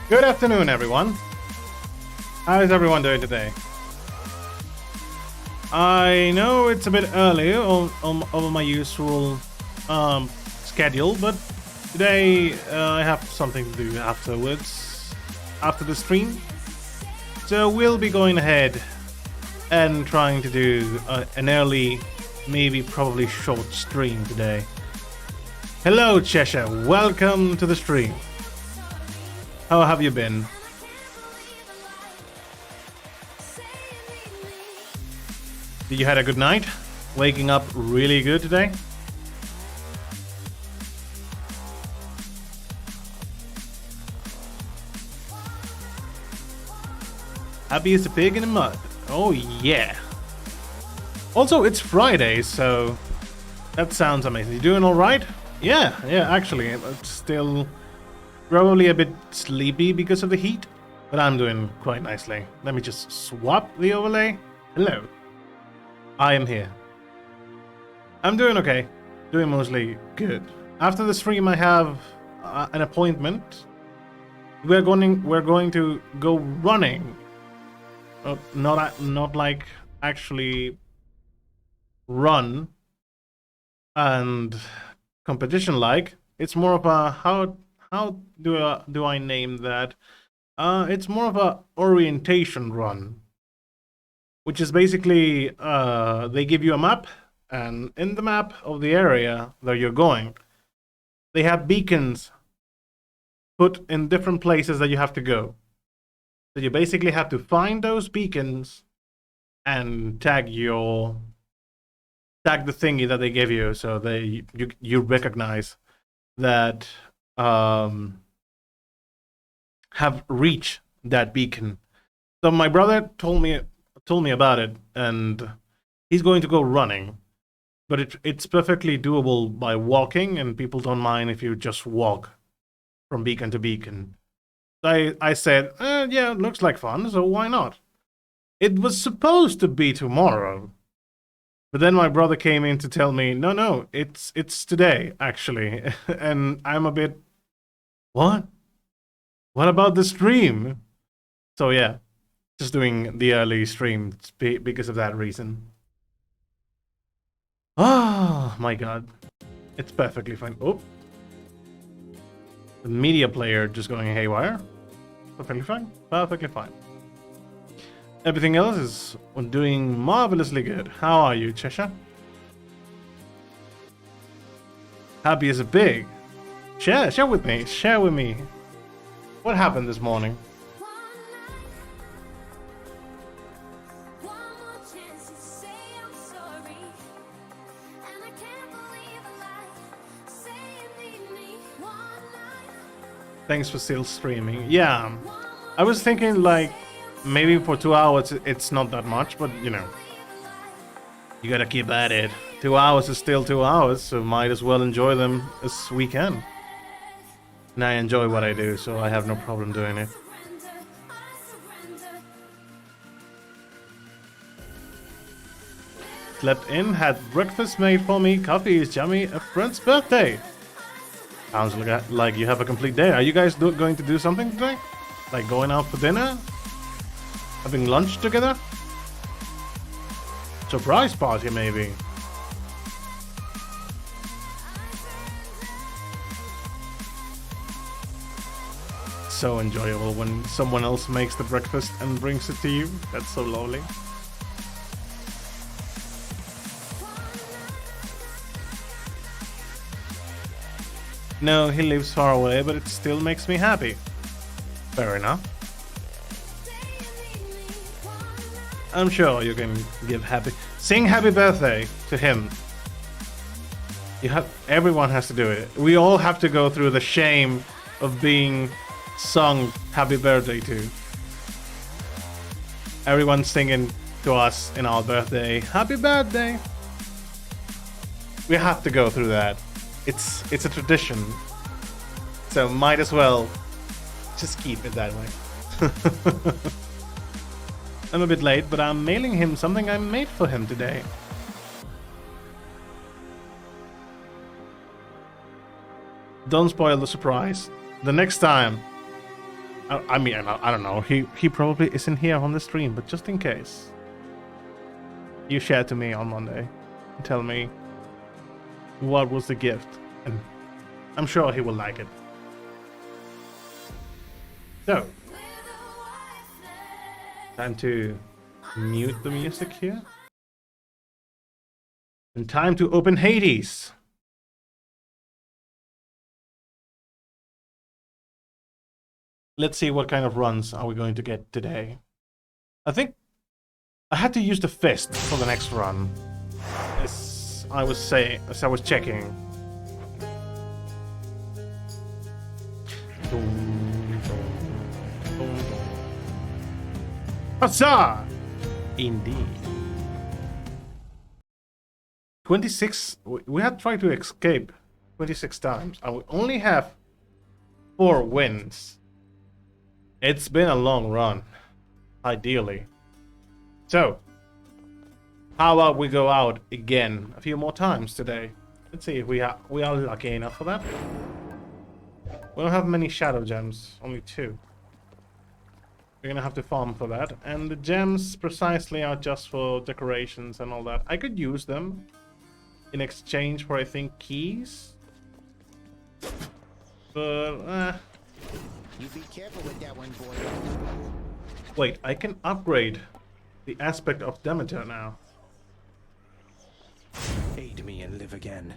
Good afternoon, everyone. How is everyone doing today? I know it's a bit early on my usual schedule, but today I have something to do afterwards, after the stream. So we'll be going ahead and trying to do an early, maybe probably short stream today. Hello, Cheshire. Welcome to the stream. How have you been? Did you had a good night? Waking up really good today? Happy as a pig in the mud. Oh yeah. Also, it's Friday, so that sounds amazing. You doing all right? Yeah, actually, it's still probably a bit sleepy because of the heat, but I'm doing quite nicely. Let me just swap the overlay. Hello. I am here. I'm doing okay. Doing mostly good. After the stream, I have an appointment. We're going to go running. Not like actually run and competition like. It's more of a how do I name that? It's more of a orientation run, which is basically they give you a map, and in the map of the area that you're going, they have beacons put in different places that you have to go. So you basically have to find those beacons and tag the thingy that they give you, so you recognize that have reached that beacon. So my brother told me about it, and he's going to go running, but it's perfectly doable by walking, and people don't mind if you just walk from beacon to beacon. I said, yeah, it looks like fun, so why not? It was supposed to be tomorrow, but then my brother came in to tell me, no, it's today, actually. And I'm a bit, what? What about the stream? So yeah, just doing the early stream because of that reason. Oh my god. It's perfectly fine. Oh. The media player just going haywire. Perfectly fine. Perfectly fine. Everything else is doing marvelously good. How are you, Cheshire? Happy as a pig. Share with me. Share with me. What happened this morning? Thanks for still streaming. Yeah, I was thinking like maybe for 2 hours it's not that much, but you know, you gotta keep at it. 2 hours is still 2 hours, so might as well enjoy them as we can. And I enjoy what I do, so I have no problem doing it. Slept in, had breakfast made for me, coffee is yummy, a friend's birthday. Sounds like you have a complete day. Are you guys going to do something today? Like going out for dinner? Having lunch together? Surprise party, maybe? So enjoyable when someone else makes the breakfast and brings it to you. That's so lovely. No, he lives far away, but it still makes me happy. Fair enough. I'm sure you can sing happy birthday to him. Everyone has to do it. We all have to go through the shame of being sung happy birthday to. Everyone singing to us in our birthday, happy birthday. We have to go through that. It's a tradition, so might as well just keep it that way. I'm a bit late, but I'm mailing him something I made for him today. Don't spoil the surprise. The next time, I mean, I don't know, he probably isn't here on the stream, but just in case, you share to me on Monday and tell me what was the gift, and I'm sure he will like it. So, time to mute the music here. And time to open Hades. Let's see what kind of runs are we going to get today. I think I had to use the fist for the next run. As I was checking. Huzzah! Indeed. 26. We had tried to escape 26 times. And we only have 4 wins. It's been a long run. Ideally. So, how about we go out again a few more times today? Let's see if we are lucky enough for that. We don't have many shadow gems, only 2. We're gonna have to farm for that, and the gems precisely are just for decorations and all that. I could use them in exchange for, I think, keys, but you be careful with that one, boy. Wait, I can upgrade the aspect of Demeter now. Aid me and live again.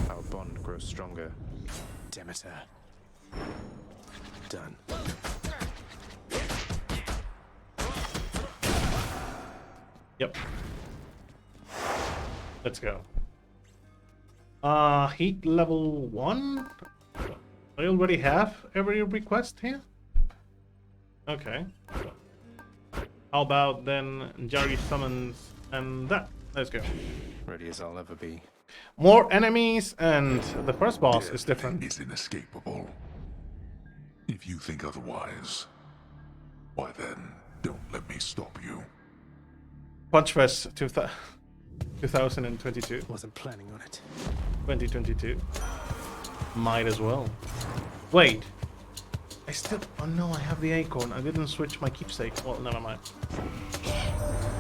Our bond grows stronger. Demeter. Done. Yep. Let's go. Heat level 1? I already have every request here? Okay. How about then Jari summons and that? Let's go. Ready as I'll ever be. More enemies, and the first boss is different. Is inescapable. If you think otherwise, why then, don't let me stop you. Punchfest 2022. Wasn't planning on it. 2022. Might as well. Wait. I still... Oh no, I have the acorn. I didn't switch my keepsake. Well, never mind.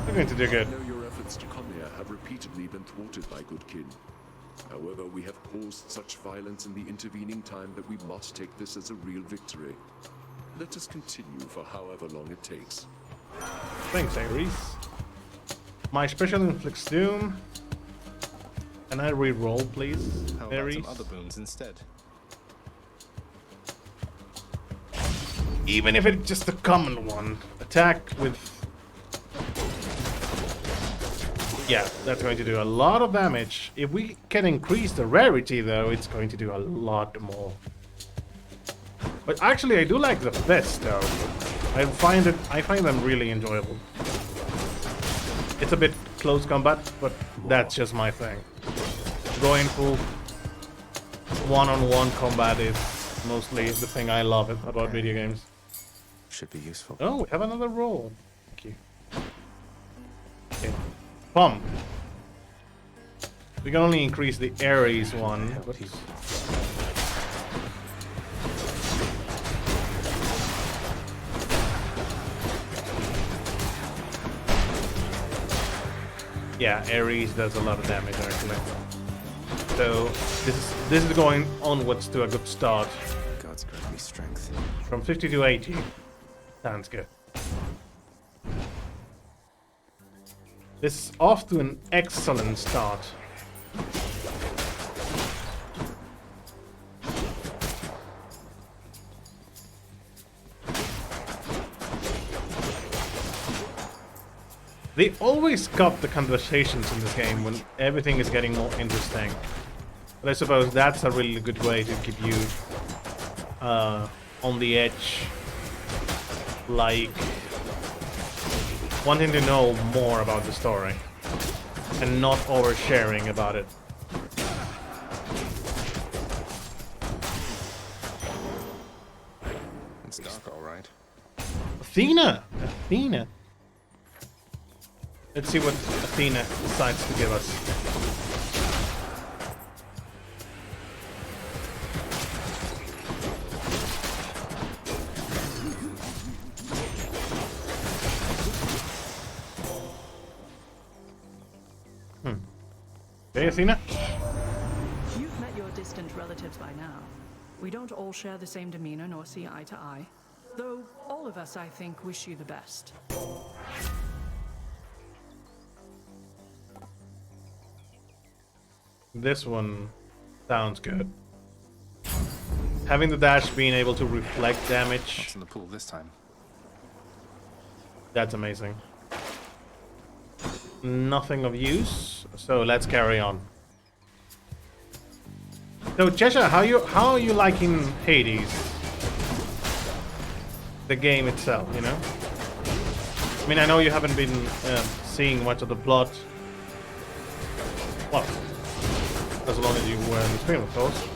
We're going to do good. I know your efforts to come here have repeatedly been thwarted by good kin. However, we have caused such violence in the intervening time that we must take this as a real victory. Let us continue for however long it takes. Thanks, Ares. My special inflicts doom. Can I re-roll, please, How about Ares? some other boons instead? Even if it's just a common one. Attack with... Yeah, that's going to do a lot of damage. If we can increase the rarity, though, it's going to do a lot more. But actually, I do like the vest, though. I find them really enjoyable. It's a bit close combat, but that's just my thing. Going full one-on-one combat is mostly the thing I love about video games. Should be useful. Oh, we have another roll. Thank you. Okay. Pump. We can only increase the Ares one. But... Yeah, Ares does a lot of damage actually. So this is going onwards to a good start. God's grant me strength. From 50 to 80. Sounds good. This is off to an excellent start. They always cut the conversations in this game when everything is getting more interesting. But I suppose that's a really good way to keep you on the edge. Like, wanting to know more about the story. And not oversharing about it. It's dark, all right. Athena! Athena! Let's see what Athena decides to give us. Hey, Athena? You've met your distant relatives by now. We don't all share the same demeanor nor see eye to eye. Though all of us, I think, wish you the best. This one sounds good. Having the dash being able to reflect damage, What's in the pool this time? that's amazing. Nothing of use, so let's carry on. So Cheshire, how are you liking Hades? The game itself, you know? I mean, I know you haven't been seeing much of the plot. Well, as long as you were in the stream, of course.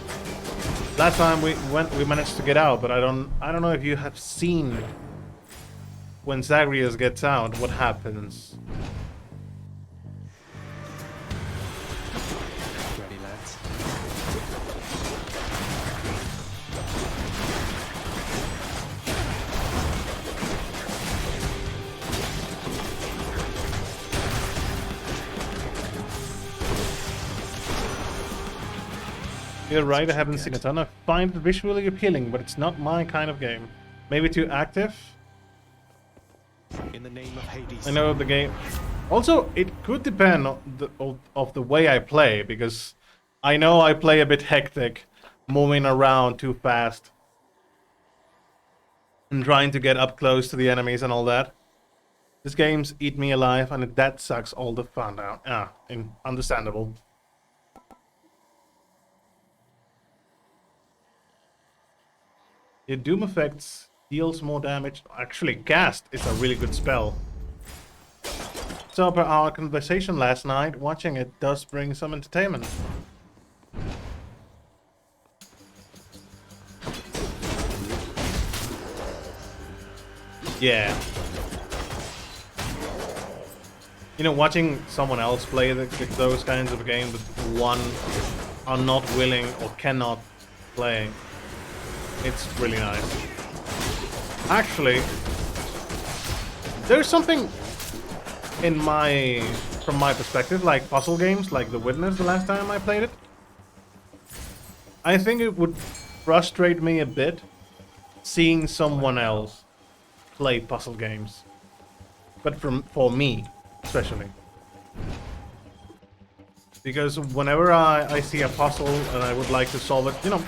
Last time we managed to get out, but I don't know if you have seen when Zagreus gets out, what happens. Ready, lads? You're right, I haven't seen a ton. I find it visually appealing, but it's not my kind of game. Maybe too active? In the name of Hades. I know the game. Also, it could depend on the way I play, because I know I play a bit hectic, moving around too fast, and trying to get up close to the enemies and all that. This game's eat me alive, and that sucks all the fun out. Understandable. Your Doom effects deals more damage. Actually, Cast is a really good spell. So per our conversation last night, watching it does bring some entertainment. Yeah. You know, watching someone else play those kinds of games that one are not willing or cannot play, it's really nice. Actually, there's something from my perspective, like puzzle games, like The Witness the last time I played it. I think it would frustrate me a bit seeing someone else play puzzle games. But for me, especially. Because whenever I see a puzzle and I would like to solve it, you know,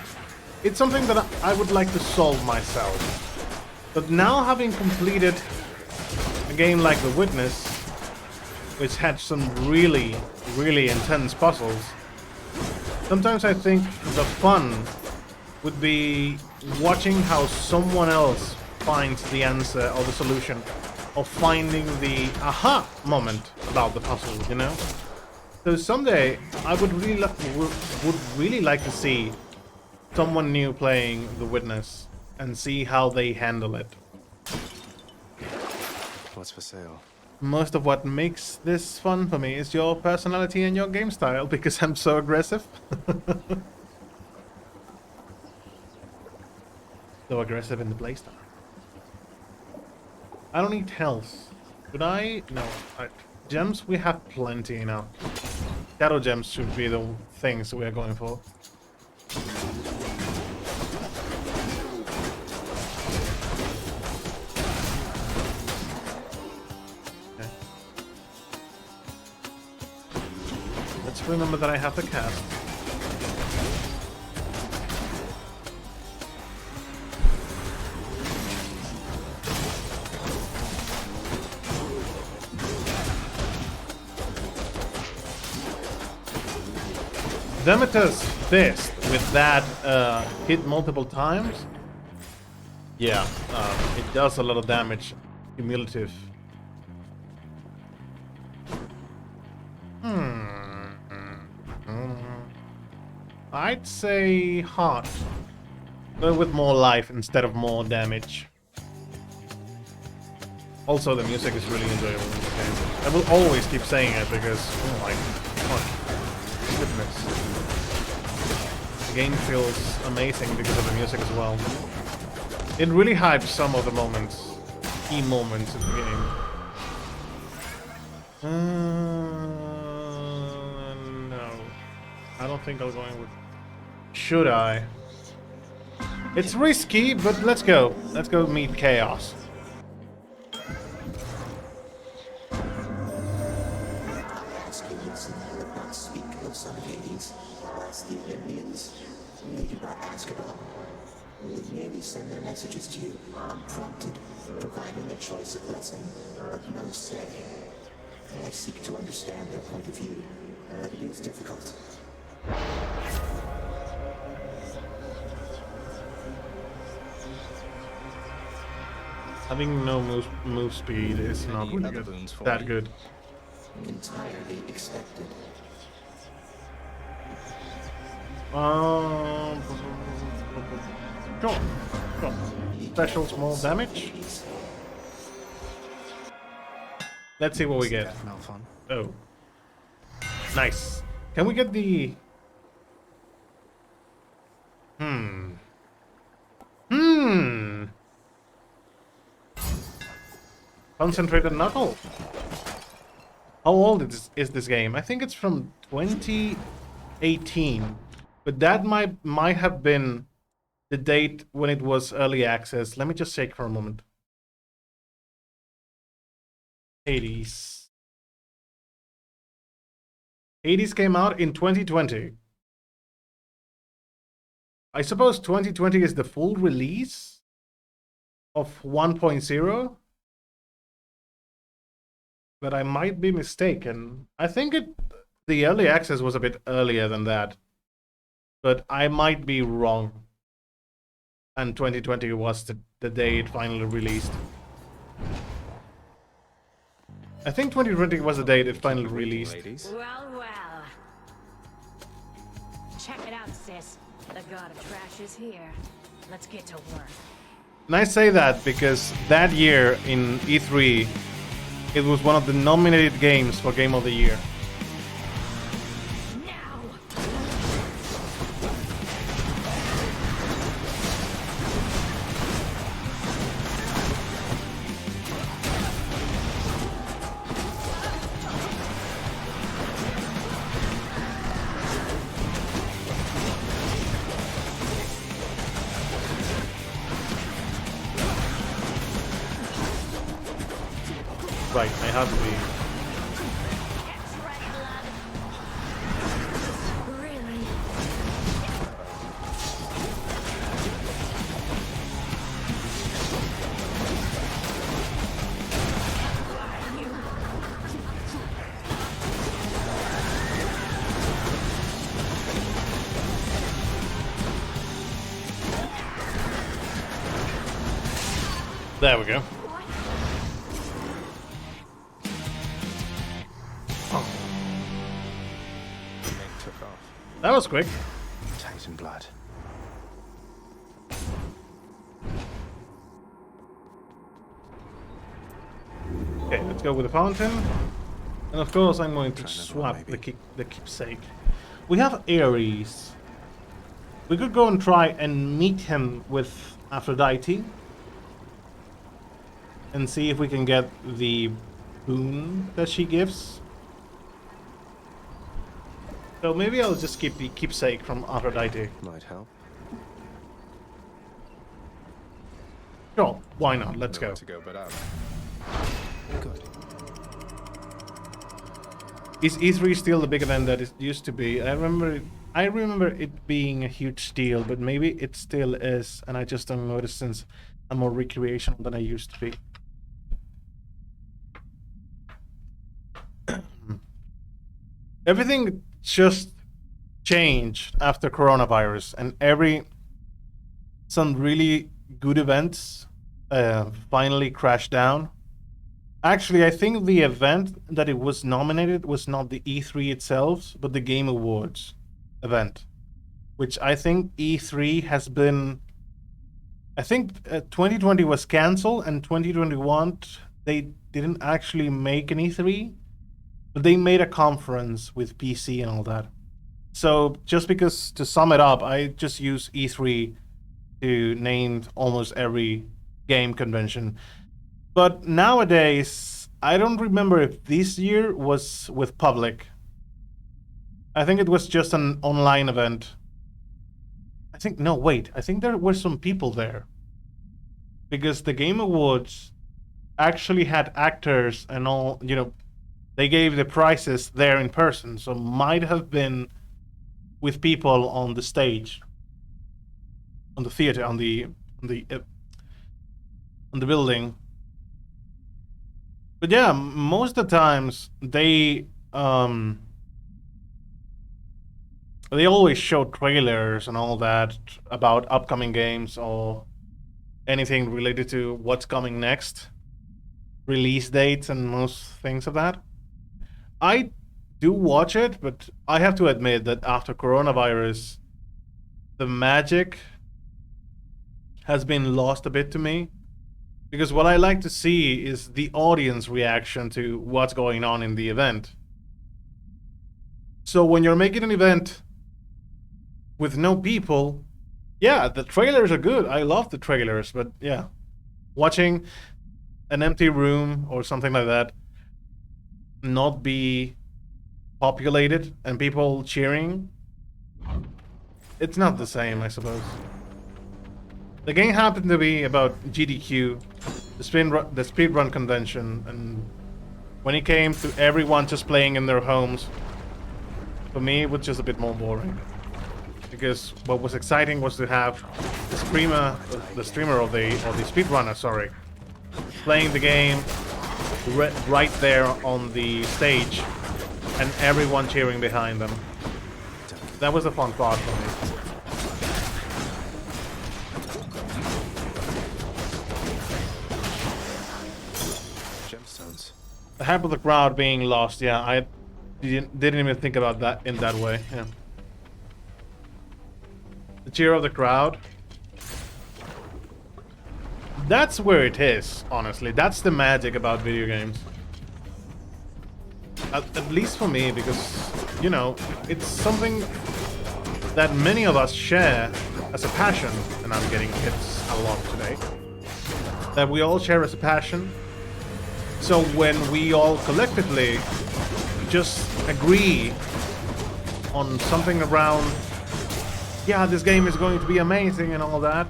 it's something that I would like to solve myself. But now having completed a game like The Witness, which had some really, really intense puzzles, sometimes I think the fun would be watching how someone else finds the answer or the solution, or finding the aha moment about the puzzle, you know? So someday I would really like to see someone new playing The Witness and see how they handle it. What's for sale? Most of what makes this fun for me is your personality and your game style, because I'm so aggressive. So aggressive in the playstyle. I don't need health. Should I? No. Gems, we have plenty now. Shadow gems should be the things we are going for. Okay. Let's remember that I have to cast. Demeter's fist with that hit multiple times. Yeah, it does a lot of damage. Cumulative. I'd say heart. But with more life instead of more damage. Also, the music is really enjoyable in this game. I will always keep saying it because, oh my goodness. The game feels amazing because of the music as well. It really hypes some of the moments, key moments in the game. No. I don't think I'll go in with... Should I? It's risky, but let's go. Let's go meet Chaos. Some Hades, ask the Olympians. They do not ask at all. They merely send their messages to you unprompted, providing a choice of blessing, but no say. I seek to understand their point of view, but it is difficult. Having no move speed is not really good. That good. Entirely expected. Sure. Special small damage. Let's see what we get. Oh. Nice. Can we get the... Concentrated Knuckle. How old is this game? I think it's from 2018. But that might have been the date when it was early access. Let me just check for a moment. Hades. Hades came out in 2020. I suppose 2020 is the full release of 1.0. But I might be mistaken. I think the early access was a bit earlier than that. But I might be wrong. And 2020 was the day it finally released. I think 2020 was the date it finally released. Well, well. Check it out, sis. The god of trash is here. Let's get to work. And I say that because that year in E3, it was one of the nominated games for Game of the Year. Right, I have to be. Really? There we go. Took off. That was quick. Titan blood. Okay, let's go with the fountain. And of course I'm going to Try another swap one, maybe. the keepsake. We have Ares. We could go and try and meet him with Aphrodite. And see if we can get the boon that she gives. So maybe I'll just keep the keepsake from Aphrodite. Might help. Sure, why not? Let's Nowhere go. to go but out. Good. Is E3 still the big event that it used to be? I remember it being a huge deal, but maybe it still is, and I just don't notice since I'm more recreational than I used to be. Everything just changed after coronavirus, and some really good events finally crashed down. Actually, I think the event that it was nominated was not the E3 itself, but the Game Awards event, which I think E3 has been. I think 2020 was cancelled, and 2021 they didn't actually make an E3. But they made a conference with PC and all that. So just because, to sum it up, I just use E3 to name almost every game convention. But nowadays, I don't remember if this year was with public. I think it was just an online event. I think there were some people there. Because the Game Awards actually had actors and all, they gave the prizes there in person, so might have been with people on the stage, on the theater, on the building. But yeah, most of the times they always show trailers and all that about upcoming games or anything related to what's coming next, release dates and most things of that. I do watch it, but I have to admit that after coronavirus, the magic has been lost a bit to me. Because what I like to see is the audience reaction to what's going on in the event. So when you're making an event with no people, yeah, the trailers are good. I love the trailers, but yeah, watching an empty room or something like that not be populated and people cheering, it's not the same, I suppose. The game happened to be about GDQ, the speedrun convention, and when it came to everyone just playing in their homes, for me it was just a bit more boring. Because what was exciting was to have the streamer or the speedrunner, sorry, playing the game right there on the stage and everyone cheering behind them. That was a fun part for me. Gemstones. The hype of the crowd being lost, yeah, I didn't even think about that in that way, yeah. The cheer of the crowd. That's where it is, honestly. That's the magic about video games. At least for me, because, it's something that many of us share as a passion, and I'm getting hits a lot today. That we all share as a passion. So when we all collectively just agree on something around, yeah, this game is going to be amazing and all that,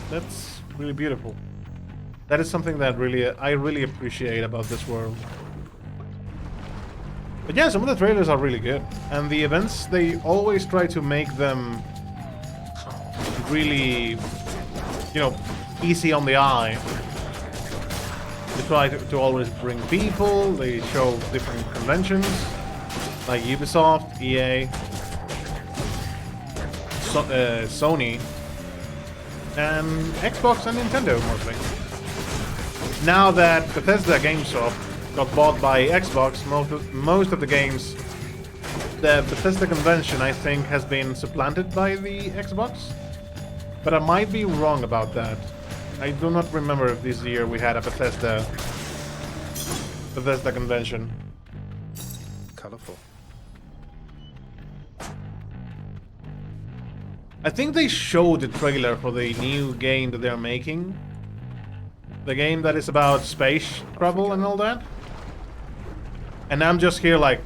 that's really beautiful. That is something that I really appreciate about this world. But yeah, some of the trailers are really good. And the events, they always try to make them really, you know, easy on the eye. They try to always bring people, they show different conventions, like Ubisoft, EA, Sony, and Xbox and Nintendo mostly. Now that Bethesda GameStop got bought by Xbox, most of the games, the Bethesda convention, I think, has been supplanted by the Xbox. But I might be wrong about that. I do not remember if this year we had a Bethesda convention. Colorful. I think they showed the trailer for the new game that they're making. The game that is about space travel and all that. And I'm just here like,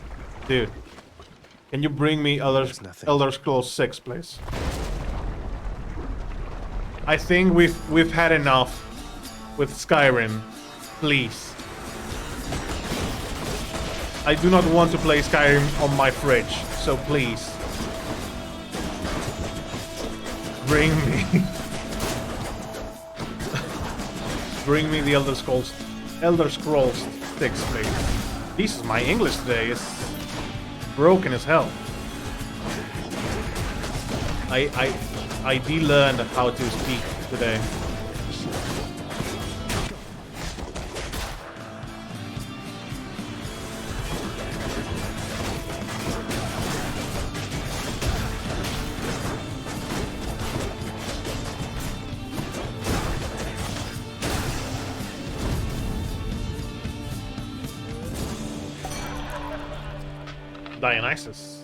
dude, can you bring me Elder Scrolls 6, please? I think we've had enough with Skyrim, please. I do not want to play Skyrim on my fridge, so please. Bring me... bring me the Elder Scrolls 6, please. Jesus, my English today is broken as hell. I de-learned how to speak today. Dionysus.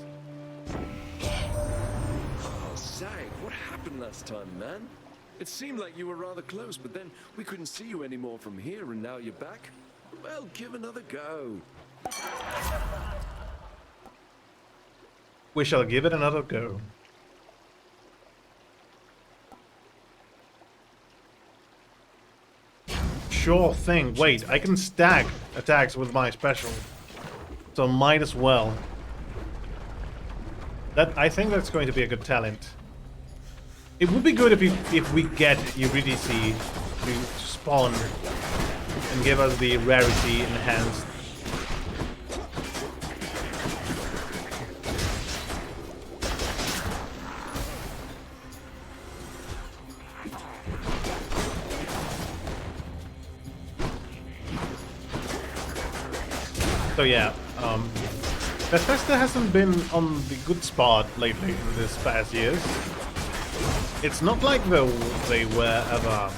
Zag, what happened last time, man? It seemed like you were rather close, but then we couldn't see you anymore from here, and now you're back? Well, give another go. We shall give it another go. Sure thing. Wait, I can stack attacks with my special. So might as well. I think that's going to be a good talent. It would be good if we get Eurydice to spawn and give us the rarity enhanced. So yeah, Bethesda hasn't been on the good spot lately in this past years. It's not like they were ever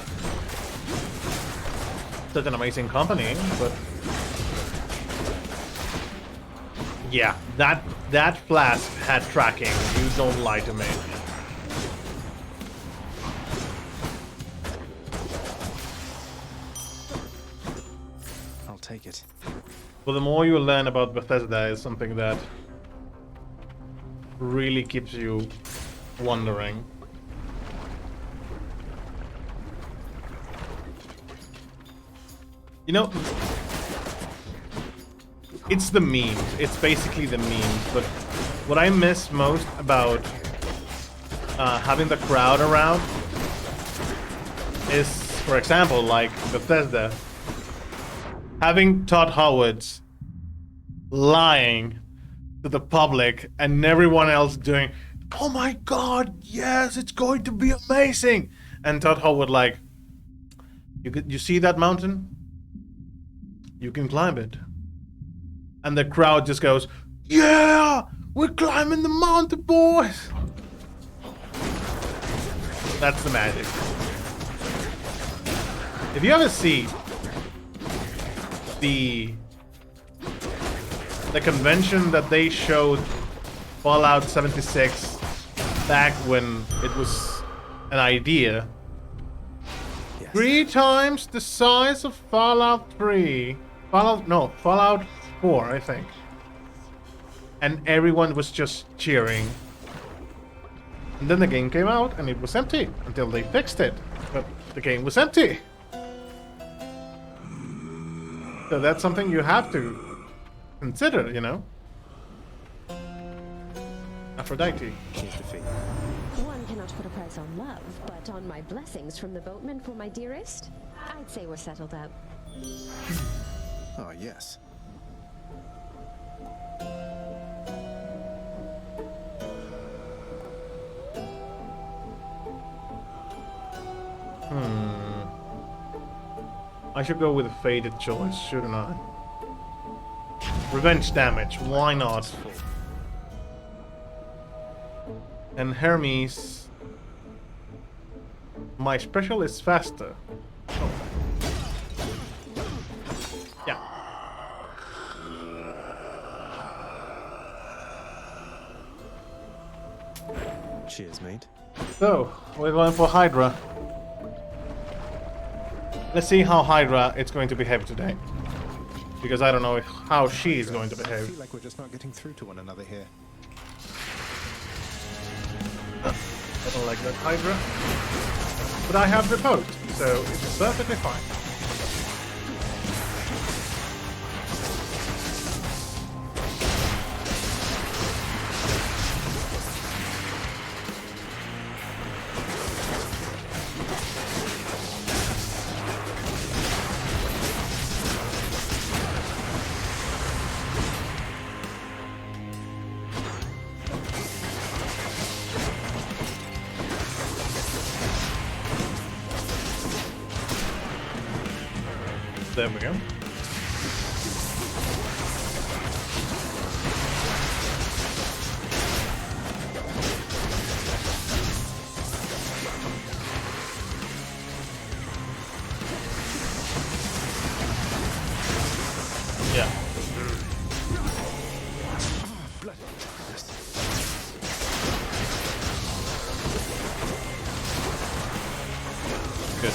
such an amazing company, but yeah, that flask had tracking. You don't lie to me. I'll take it. But the more you learn about Bethesda is something that really keeps you wondering. You know, it's the memes. It's basically the memes. But what I miss most about having the crowd around is, for example, like Bethesda, having Todd Howard's lying to the public and everyone else doing, oh my god, yes, it's going to be amazing. And Todd Howard like, you see that mountain? You can climb it. And the crowd just goes, yeah, we're climbing the mountain, boys. That's the magic. If you ever see the convention that they showed Fallout 76 back when it was an idea, yes. 3 times the size of Fallout 3. Fallout 4, I think. And everyone was just cheering. And then the game came out and it was empty until they fixed it. But the game was empty. So that's something you have to consider, you know? Aphrodite. Here's the fee. One cannot put a price on love, but on my blessings from the boatman for my dearest, I'd say we're settled out. Ah, yes. I should go with a faded choice, shouldn't I? Revenge damage, why not? And Hermes... My special is faster. Oh. Yeah. Cheers, mate. So, we're going for Hydra. Let's see how Hydra is going to behave today. Because I don't know how she is going to I behave. feel like we're just not getting through to one another here. I don't like that Hydra. But I have reposed, so it's perfectly fine. There we go. Yeah. Good.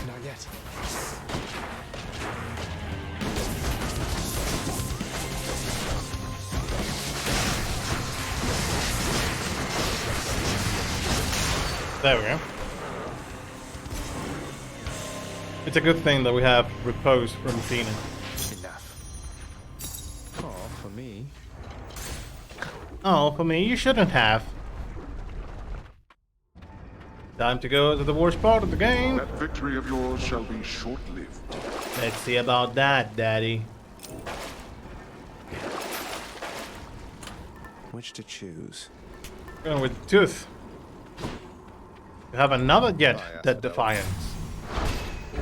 Not yet. There we go. It's a good thing that we have repose from Athena. Enough. Oh, for me. Oh, for me, you shouldn't have. Time to go to the worst part of the game. That victory of yours shall be short-lived. Let's see about that, Daddy. Which to choose? Going with Tooth. We have another yet Oh, yes, that Defiance.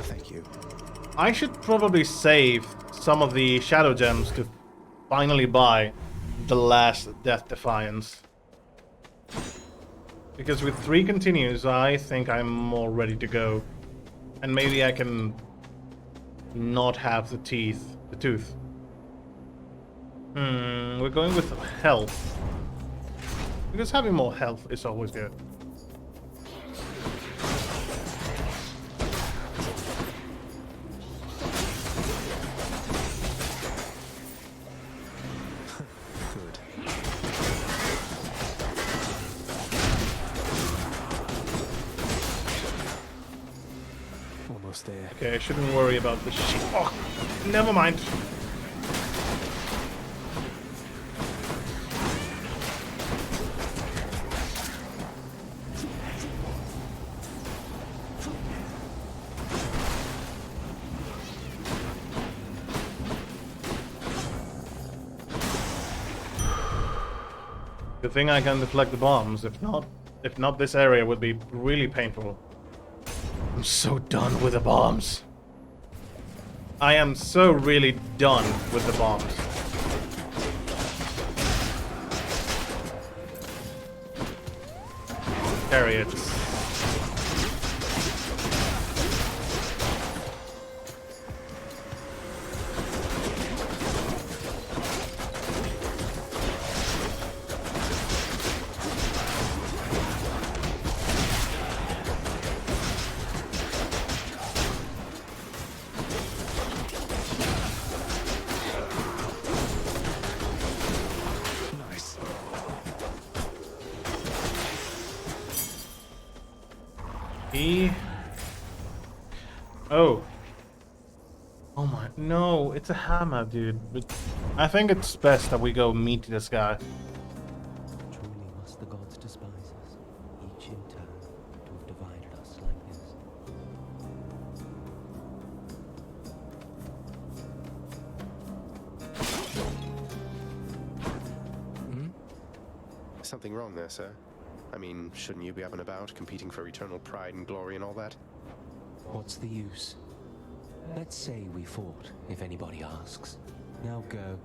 Thank you. I should probably save some of the Shadow Gems to finally buy the last Death Defiance. Because with 3 continues, I think I'm more ready to go. And maybe I can not have the tooth. We're going with health. Because having more health is always good. Good. Almost there. Okay, I shouldn't worry about the shit. Oh, never mind. Good thing I can deflect the bombs. If not, this area would be really painful. I'm so done with the bombs. I am so really done with the bombs. Chariots. E. Oh. Oh my, no, it's a hammer, dude. But I think it's best that we go meet this guy. Truly must the gods despise us, each in turn, to have divided us like this. Something wrong there, sir? I mean, shouldn't you be up and about, competing for eternal pride and glory and all that? What's the use? Let's say we fought, if anybody asks. Now go.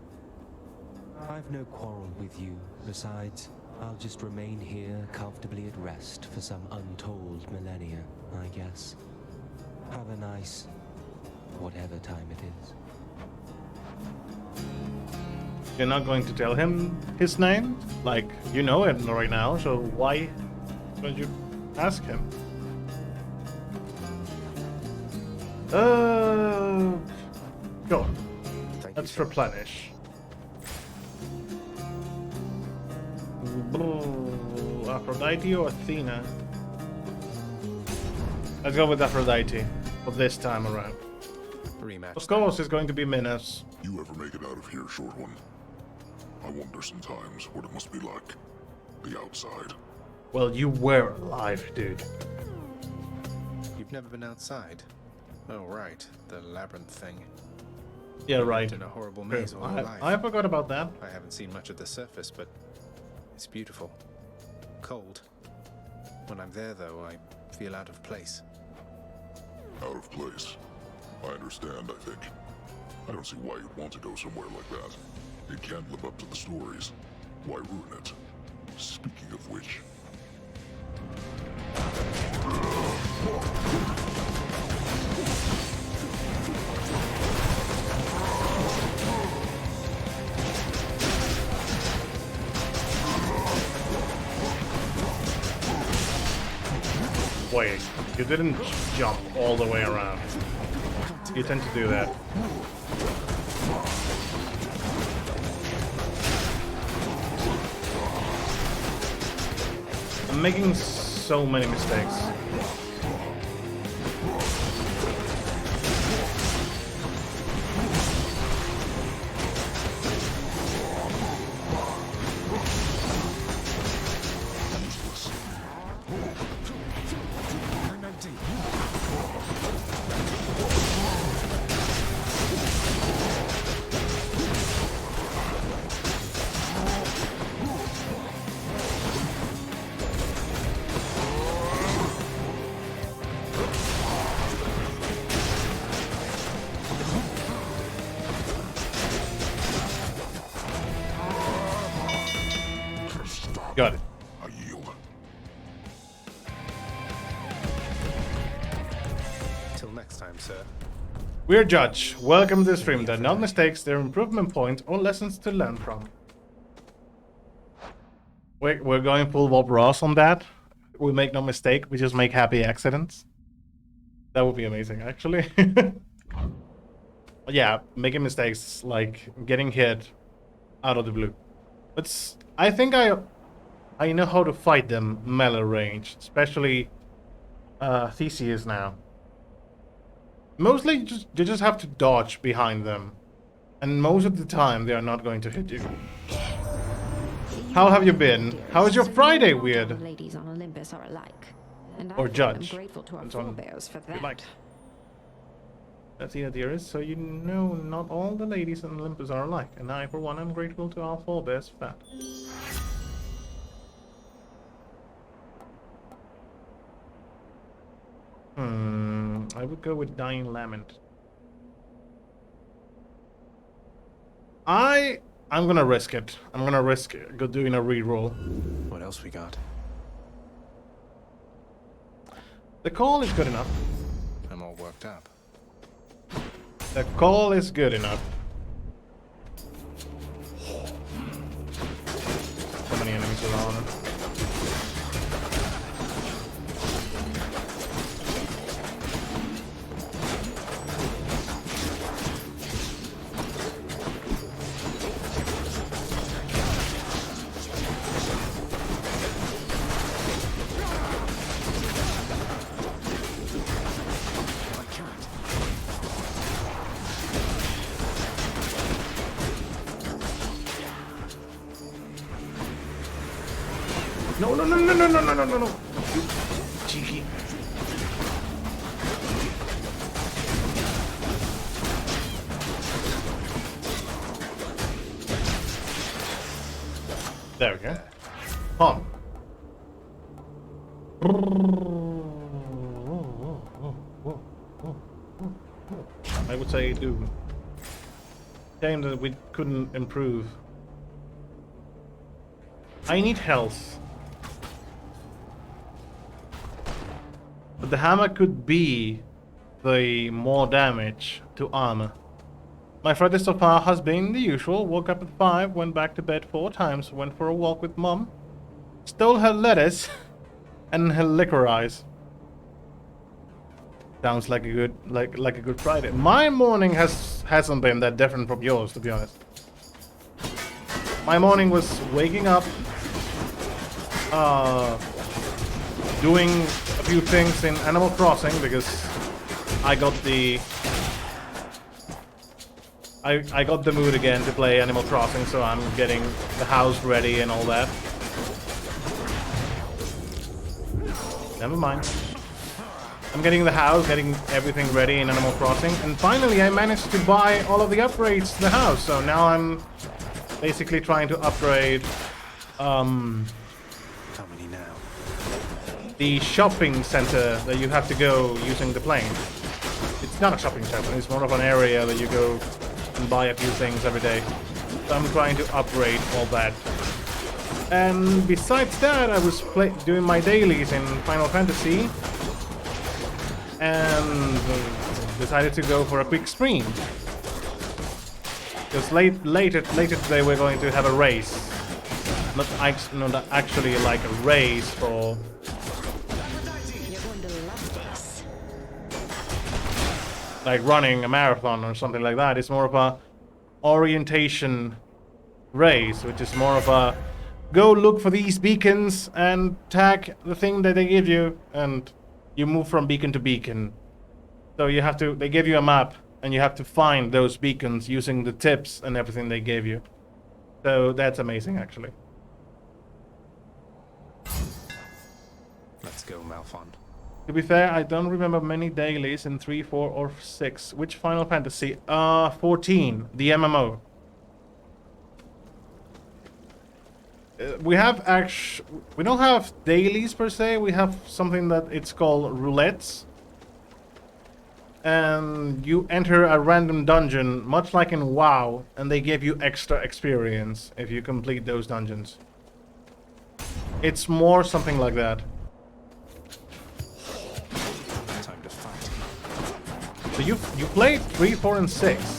I've no quarrel with you. Besides, I'll just remain here comfortably at rest for some untold millennia, I guess. Have a nice... whatever time it is. You're not going to tell him his name? Like, you know it right now, so why don't you ask him? Go on. Let's replenish. Aphrodite or Athena? Let's go with Aphrodite for this time around. Rematch. Of course, it's going to be Minas. You ever make it out of here, short one? I wonder sometimes what it must be like. The outside. Well, you were alive, dude. You've never been outside? Oh, right. The labyrinth thing. Yeah, right. In a horrible maze all your life. I forgot about that. I haven't seen much of the surface, but it's beautiful. Cold. When I'm there, though, I feel out of place. Out of place. I understand, I think. I don't see why you'd want to go somewhere like that. It can't live up to the stories. Why ruin it? Speaking of which... Wait, you didn't jump all the way around. You tend to do that. I'm making so many mistakes. Got it. I yield. Till next time, sir. We're Judge. Welcome to the stream. They're not mistakes, they're improvement points or lessons to learn from. We're going full Bob Ross on that. We make no mistake, we just make happy accidents. That would be amazing, actually. Yeah, making mistakes, like getting hit out of the blue. But I think I know how to fight them melee range, especially Theseus now. Mostly, you just have to dodge behind them, and most of the time they are not going to hit you. How have you been? How is your Friday, Weird? Ladies on Olympus are alike, and Or I Judge. am grateful to our Depends on forebears for if you that. like. That's the idea, so you know not all the ladies on Olympus are alike, and I, for one, am grateful to our forebears for that. I would go with Dying Lament. I'm gonna risk it. I'm gonna risk doing a reroll. What else we got? The call is good enough. I'm all worked up. The call is good enough. So many enemies around it. No, no, no, no, no, no, no, no, no, no. You cheeky. There we go. Hon. I would say do. Shame that we couldn't improve. I need health. But the hammer could be the more damage to armor. My Friday so far has been the usual. Woke up at 5, went back to bed 4 times, went for a walk with Mum, stole her lettuce and her licorice. Sounds like a good like a good Friday. My morning hasn't been that different from yours, to be honest. My morning was waking up, doing a few things in Animal Crossing because I got the mood again to play Animal Crossing, so I'm getting the house ready and all that. Never mind. I'm getting the house, getting everything ready in Animal Crossing, and finally I managed to buy all of the upgrades to the house, so now I'm basically trying to upgrade How many now? the shopping center that you have to go using the plane. It's not a shopping center, it's more of an area that you go and buy a few things every day. So I'm trying to upgrade all that. And besides that, I was doing my dailies in Final Fantasy and decided to go for a quick stream. Because later today we're going to have a race. Not actually like a race for... like running a marathon or something like that. It's more of a orientation race, which is more of a go look for these beacons and tag the thing that they give you, and you move from beacon to beacon. So you have to, they give you a map and you have to find those beacons using the tips and everything they gave you. So that's amazing, actually. Let's go, Malphon. To be fair, I don't remember many dailies in 3, 4, or 6. Which Final Fantasy? 14, the MMO. We don't have dailies per se. We have something that it's called roulettes. And you enter a random dungeon, much like in WoW, and they give you extra experience if you complete those dungeons. It's more something like that. Time to fight. So you played 3, 4, and 6.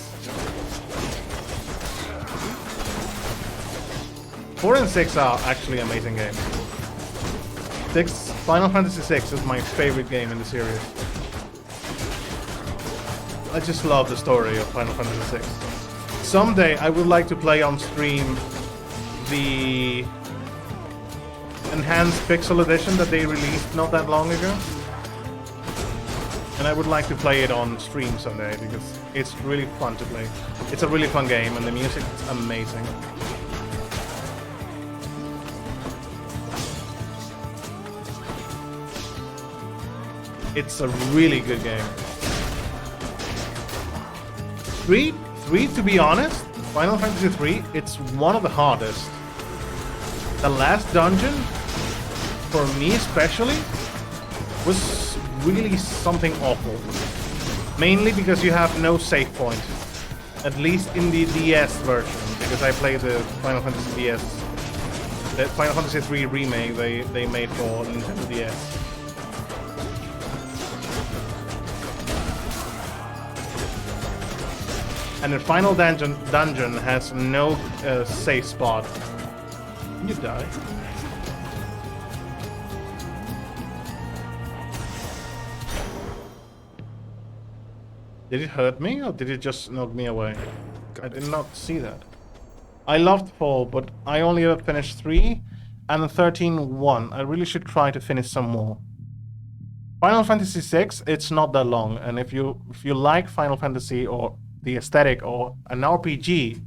4 and 6 are actually amazing games. Final Fantasy 6 is my favorite game in the series. I just love the story of Final Fantasy 6. Someday I would like to play on stream the enhanced pixel edition that they released not that long ago. And I would like to play it on stream someday because it's really fun to play. It's a really fun game and the music is amazing. It's a really good game. 3, to be honest, Final Fantasy 3, it's one of the hardest. The last dungeon, for me especially, was really something awful. Mainly because you have no save point. At least in the DS version, because I played the Final Fantasy DS. The Final Fantasy 3 remake they made for Nintendo DS. And the final dungeon has no safe spot. You die. Did it hurt me or did it just knock me away? I did not see that. I loved 4, but I only ever finished 3 and 13-1. I really should try to finish some more. Final Fantasy 6, it's not that long, and if you like Final Fantasy or the aesthetic or an RPG,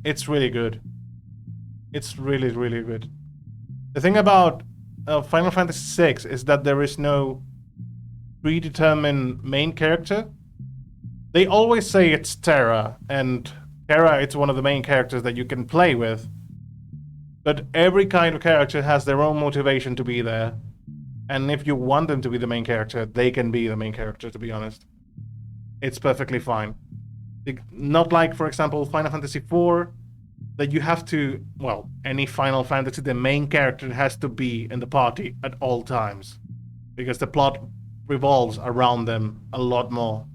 it's really good. It's really, really good. The thing about Final Fantasy VI is that there is no predetermined main character. They always say it's Terra, and Terra it's one of the main characters that you can play with. But every kind of character has their own motivation to be there. And if you want them to be the main character, they can be the main character, to be honest. It's perfectly fine. Not like, for example, Final Fantasy IV, that you have to, well, any Final Fantasy, the main character has to be in the party at all times. Because the plot revolves around them a lot more.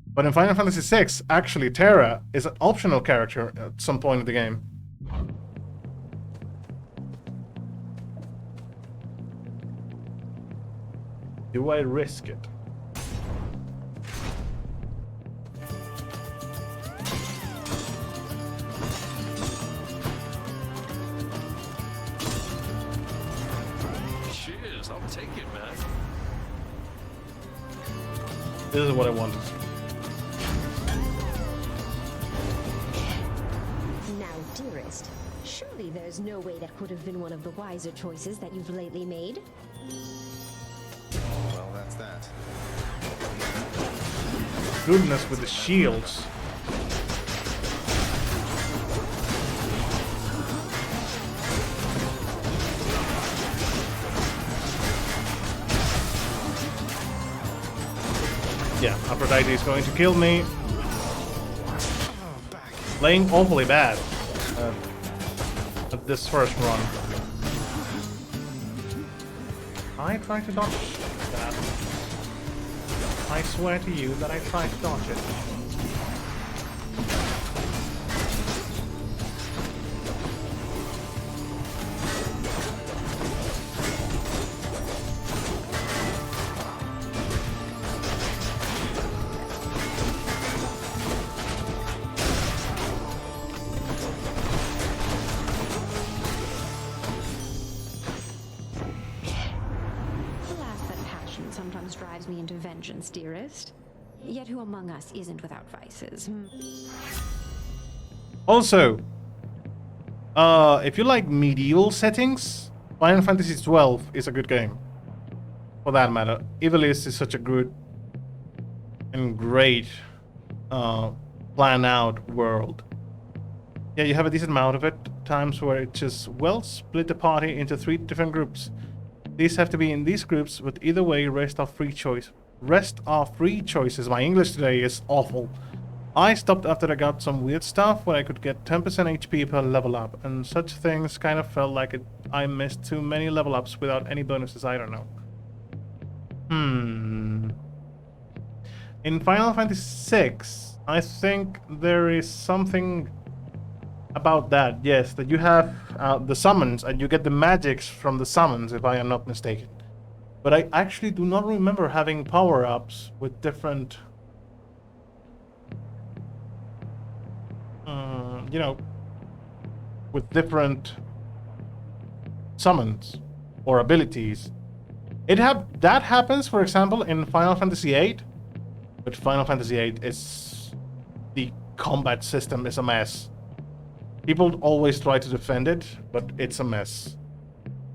But in Final Fantasy VI, actually, Terra is an optional character at some point in the game. Do I risk it? Cheers, I'll take it, man. This is what I wanted. Now, dearest, surely there's no way that could have been one of the wiser choices that you've lately made? Well, that's that. Goodness with the shields. Yeah, Aphrodite is going to kill me. Playing awfully bad at this first run. I tried to dodge that. I swear to you that I tried to dodge it. Sometimes drives me into vengeance, dearest. Yet who among us isn't without vices? Also, if you like medieval settings, Final Fantasy XII is a good game. For that matter, Ivalice is such a good and great planned out world. Yeah, you have a decent amount of it. Times where it just, well, split the party into 3 different groups. These have to be in these groups, but either way, rest are free choice. Rest are free choices. My English today is awful. I stopped after I got some weird stuff where I could get 10% HP per level up, and such things kind of felt like I missed too many level ups without any bonuses. I don't know. In Final Fantasy VI, I think there is something about that, yes, that you have the summons and you get the magics from the summons, if I am not mistaken. But I actually do not remember having power-ups with different, you know, with different summons or abilities. That happens, for example, in Final Fantasy VIII, but Final Fantasy VIII is, the combat system is a mess. People always try to defend it, but it's a mess.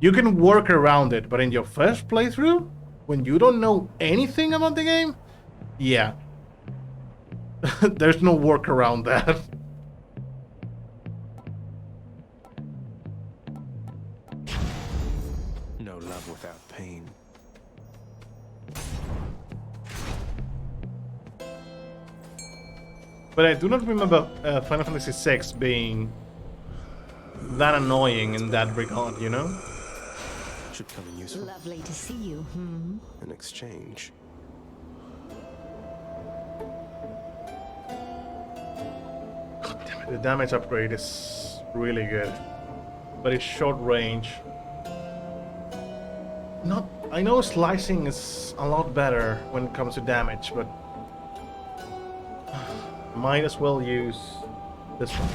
You can work around it, but in your first playthrough, when you don't know anything about the game, yeah. There's no work around that. No love without pain. But I do not remember Final Fantasy VI being that annoying in that regard, you know? Should come in useful. Lovely to see you. In exchange. God damn it, the damage upgrade is really good. But it's short range. I know slicing is a lot better when it comes to damage, but might as well use this one.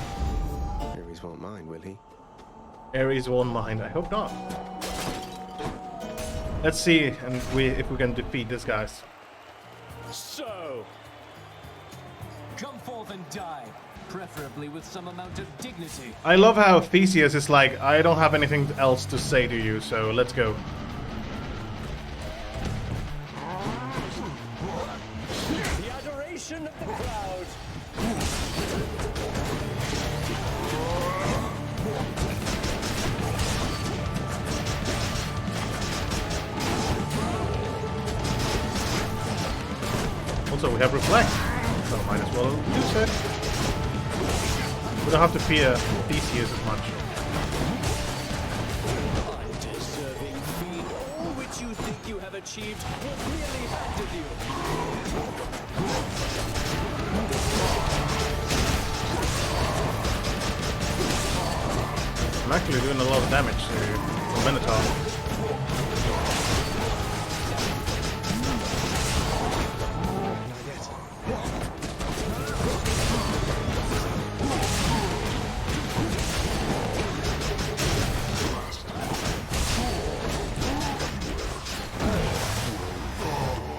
Ares won't mind, will he? Ares won't mind. I hope not. Let's see if we can defeat these guys. So, Come forth and die, preferably with some amount of dignity. I love how Theseus is like, I don't have anything else to say to you, so let's go. The adoration of the crowd. Also, we have reflect, so might as well use it. We don't have to fear Theseus as much. Undeserving fiend, all which you think you have achieved was merely handed you. I'm actually doing a lot of damage to the Minotaur.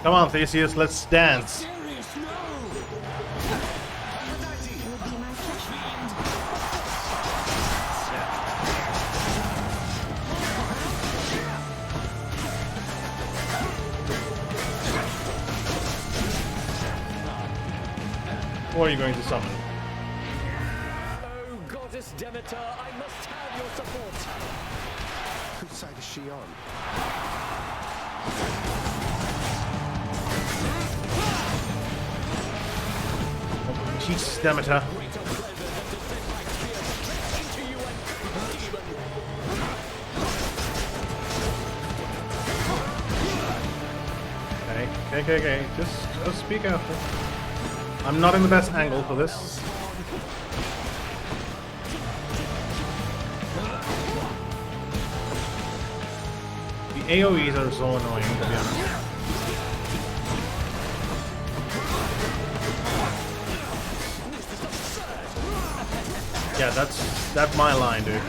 Come on, Theseus, let's dance. Or are you going to summon? Oh, goddess Demeter, I must have your support. Whose side is she on? Jesus, Demeter. Okay. Just speak after. I'm not in the best angle for this. The AoEs are so annoying, to be honest. Yeah, that's my line, dude.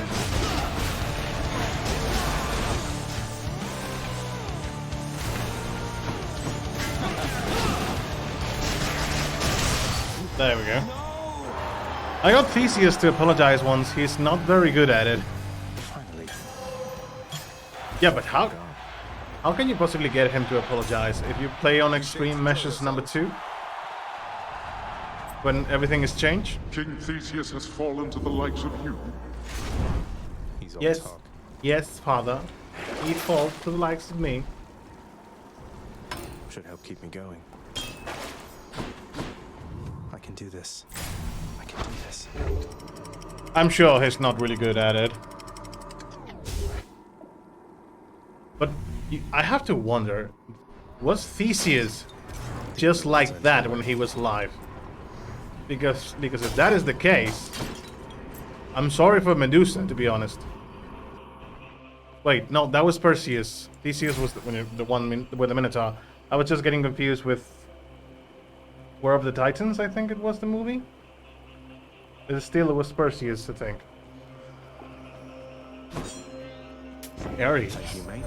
There we go. I got Theseus to apologize once. He's not very good at it. Finally. Yeah, but how can you possibly get him to apologize if you play on Extreme Measures number 2? When everything is changed? King Theseus has fallen to the likes of you. He's all Yes. talk. Yes, father. He falls to the likes of me. Should help keep me going. I can do this. I can do this. I'm sure he's not really good at it. But I have to wonder, was Theseus just like that when he was alive? Because if that is the case, I'm sorry for Medusa, to be honest. Wait, no, that was Perseus. Theseus was the one with the Minotaur. I was just getting confused with War of the Titans, I think it was the movie. It was Perseus, I think. Ares. Thank you, mate.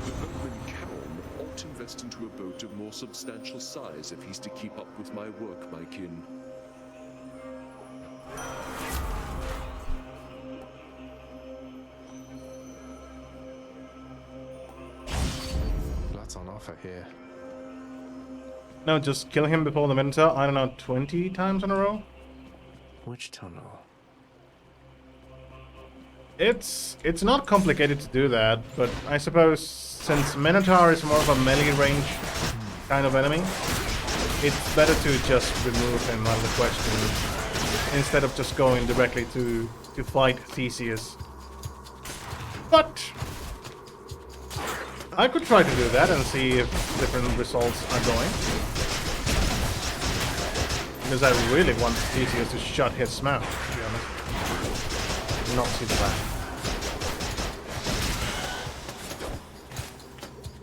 The boatman Calm ought to invest into a boat of more substantial size if he's to keep up with my work, my kin. Lots on offer here. No, just kill him before the Minotaur, I don't know, 20 times in a row? Which tunnel? It's not complicated to do that, but I suppose since Minotaur is more of a melee range kind of enemy, it's better to just remove him out of the question instead of just going directly to fight Theseus. But I could try to do that and see if different results are going. Because I really want Theseus to shut his mouth, to be honest. Not see the back.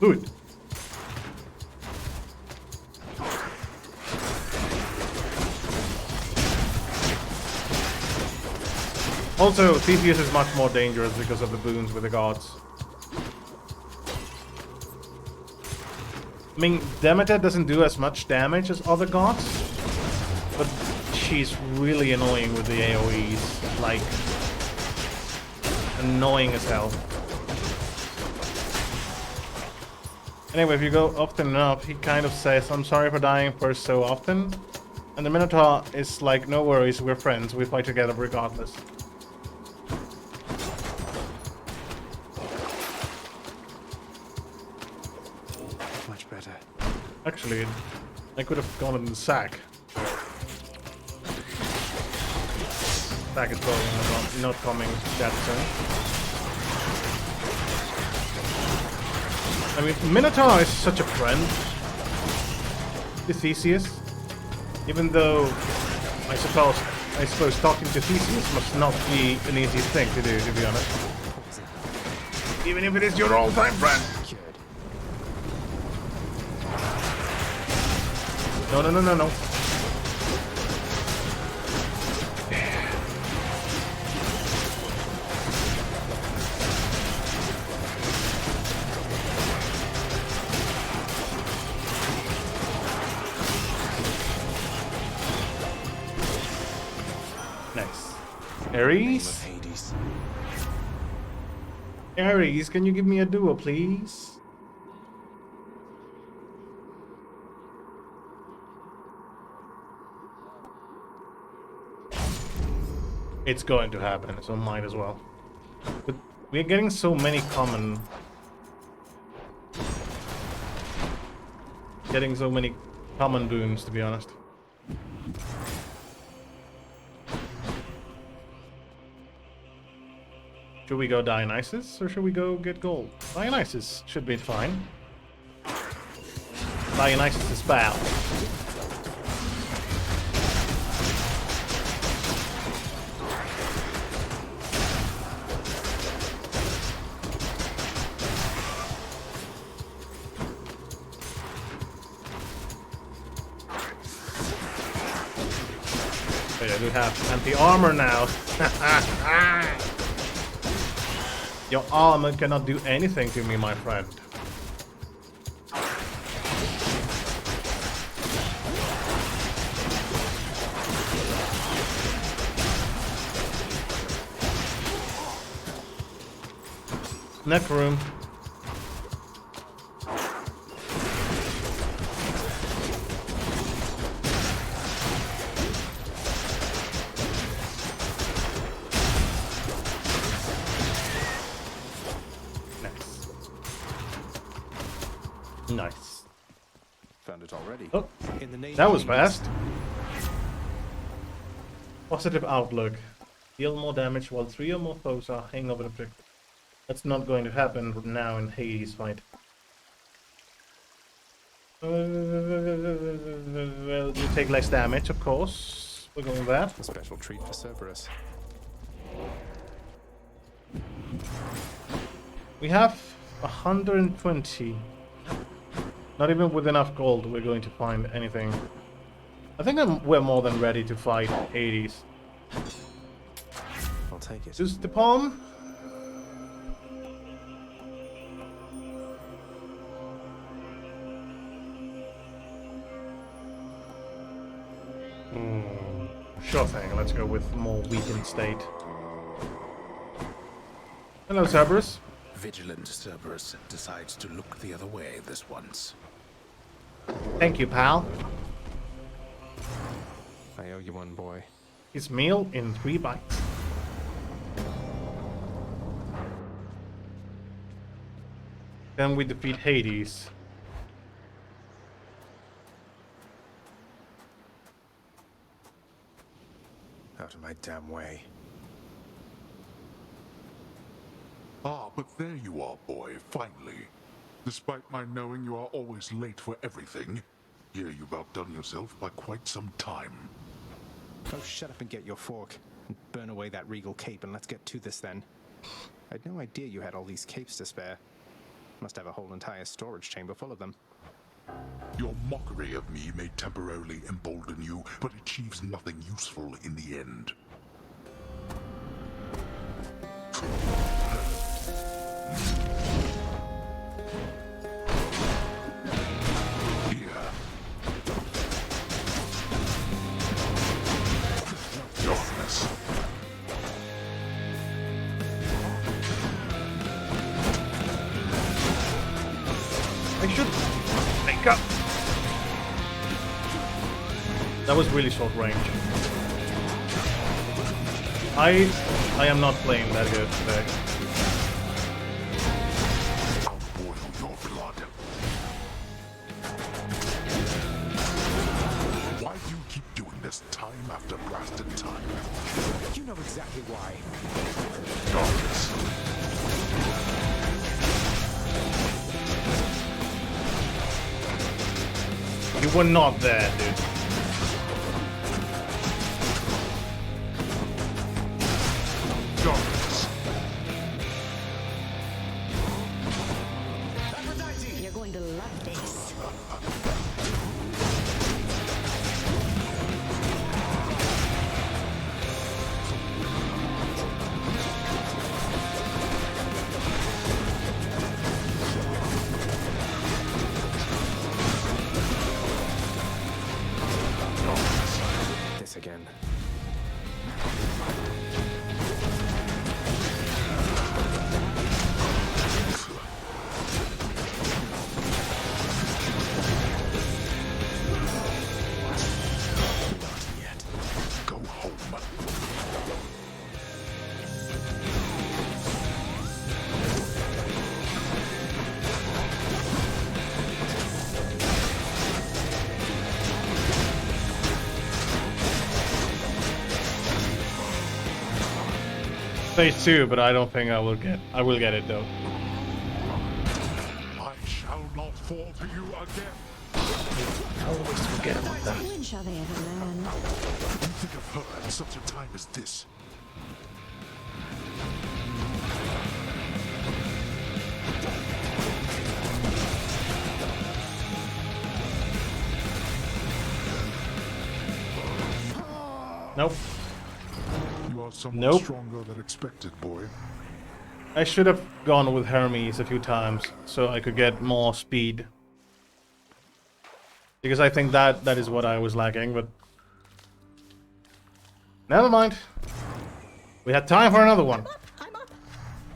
Do it. Also, Theseus is much more dangerous because of the boons with the gods. I mean, Demeter doesn't do as much damage as other gods, But she's really annoying with the AoEs. Like, annoying as hell. Anyway, if you go often enough, he kind of says, I'm sorry for dying for so often. And the Minotaur is like, no worries, we're friends, we fight together regardless. Much better. Actually, I could have gone in the sack. Sack is probably not coming that soon. I mean, Minotaur is such a friend to Theseus, even though I suppose talking to Theseus must not be an easy thing to do, to be honest. Even if it is your all-time friend. No. Nice. Ares? Ares, can you give me a duo, please? It's going to happen, so might as well. But we're getting so many common... Getting so many common dooms, to be honest. Should we go Dionysus, or should we go get gold? Dionysus should be fine. Dionysus is bad. Wait, I do have anti-armor now. Your armor cannot do anything to me, my friend. Neck room. Nice. Found it already. Oh, in the name that was of fast. Positive outlook. Deal more damage while 3 or more foes are hanging over the objective. That's not going to happen now in Hades fight. Well, you take less damage, of course. We're going with that. A special treat for Cerberus. We have 120. Not even with enough gold we're going to find anything. I think we're more than ready to fight Hades. I'll take it. Just the palm. Sure thing, let's go with more weakened state. Hello, Cerberus. Vigilant Cerberus decides to look the other way this once. Thank you, pal. I owe you one, boy. His meal in 3 bites. Then we defeat Hades. Out of my damn way. Ah, but there you are, boy, finally. Despite my knowing you are always late for everything, here you've outdone yourself by quite some time. Oh, shut up and get your fork. And burn away that regal cape and let's get to this then. I had no idea you had all these capes to spare. Must have a whole entire storage chamber full of them. Your mockery of me may temporarily embolden you, but achieves nothing useful in the end. That was really short range. I am not playing that good today. I'll boil your blood. Why do you keep doing this time after blasted time? You know exactly why. Darkness. You were not there, dude. Darkness. You're going to love this. This again. Not yet. Go home. Phase 2, but I don't think I will get it though. I shall not fall to you again. I always forget about that. When shall they ever learn? You think of her at such a time as this. Nope. You are somewhat Nope. stronger than expected, boy. I should have gone with Hermes a few times so I could get more speed. Because I think that is what I was lacking, but never mind. We had time for another one.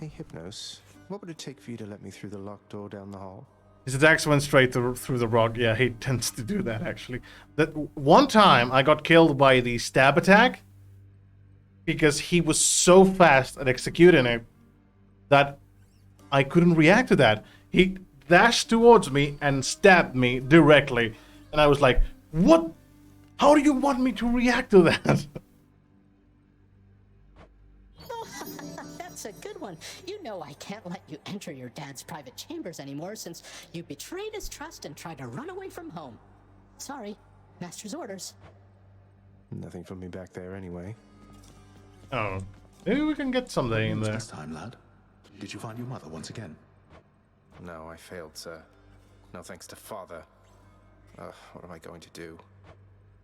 Hey, Hypnos, what would it take for you to let me through the locked door down the hall? His attacks went straight through the rock. Yeah, he tends to do that actually. That one time I got killed by the stab attack because he was so fast at executing it that I couldn't react to that. He dashed towards me and stabbed me directly. And I was like, what? How do you want me to react to that? That's a good one. You know I can't let you enter your dad's private chambers anymore since you betrayed his trust and tried to run away from home. Sorry, master's orders. Nothing for me back there anyway. Oh, maybe we can get something in there. This time, lad. Did you find your mother once again? No, I failed, sir. No thanks to father. What am I going to do?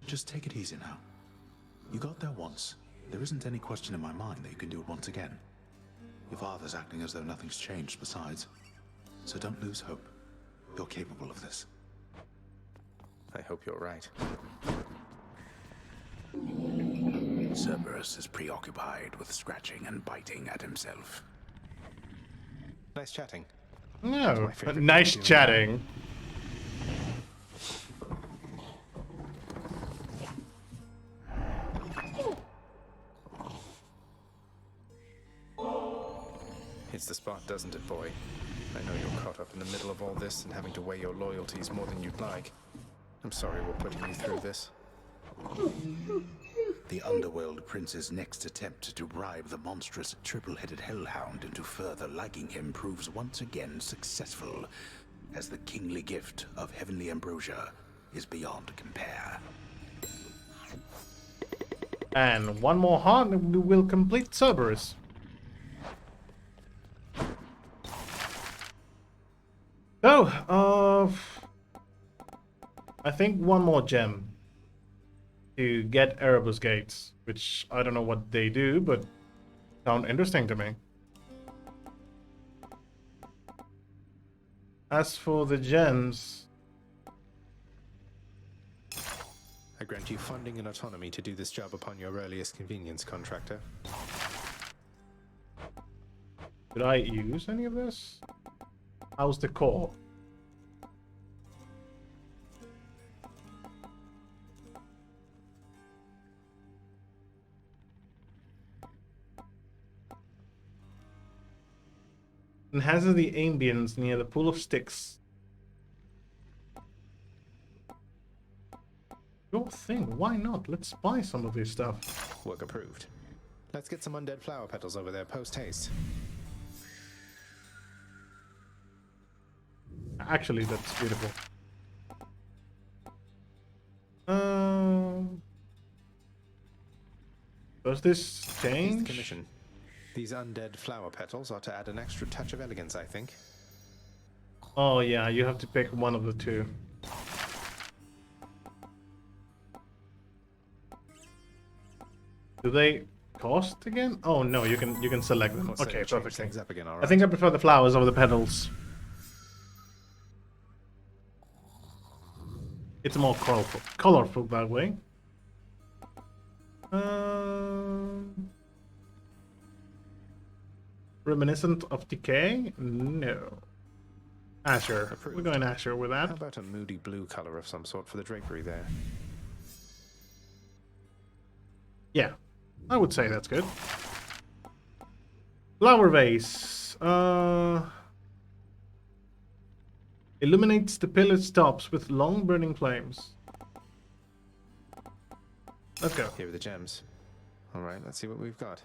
Just take it easy now. You got there once. There isn't any question in my mind that you can do it once again. Your father's acting as though nothing's changed besides. So don't lose hope. You're capable of this. I hope you're right. Cerberus is preoccupied with scratching and biting at himself. Nice chatting. No, My favorite nice thing to do. chatting. Hits the spot, doesn't it, boy? I know you're caught up in the middle of all this and having to weigh your loyalties more than you'd like. I'm sorry we're putting you through this. The Underworld Prince's next attempt to bribe the monstrous triple-headed hellhound into further liking him proves once again successful, as the kingly gift of heavenly ambrosia is beyond compare. And one more heart and we will complete Cerberus. So, I think one more gem to get Erebus Gates, which I don't know what they do, but sound interesting to me. As for the gems, I grant you funding and autonomy to do this job upon your earliest convenience, contractor. did I use any of this? How's the core? Enhances the ambience near the pool of sticks. Your thing, why not? Let's buy some of this stuff. Work approved. Let's get some undead flower petals over there post haste. Actually, that's beautiful. Does this Here's the change? commission. These undead flower petals are to add an extra touch of elegance, I think. Oh yeah, you have to pick one of the two. Do they cost again? Oh no, you can select them. So Okay, change perfect. things up again, all I right. think I prefer the flowers over the petals. It's more colorful that way. Reminiscent of decay? No. Asher. Approved. We're going Asher with that. How about a moody blue color of some sort for the drapery there? Yeah, I would say that's good. Flower vase. Illuminates the pillage tops with long burning flames. Let's go. Here are the gems. All right, let's see what we've got.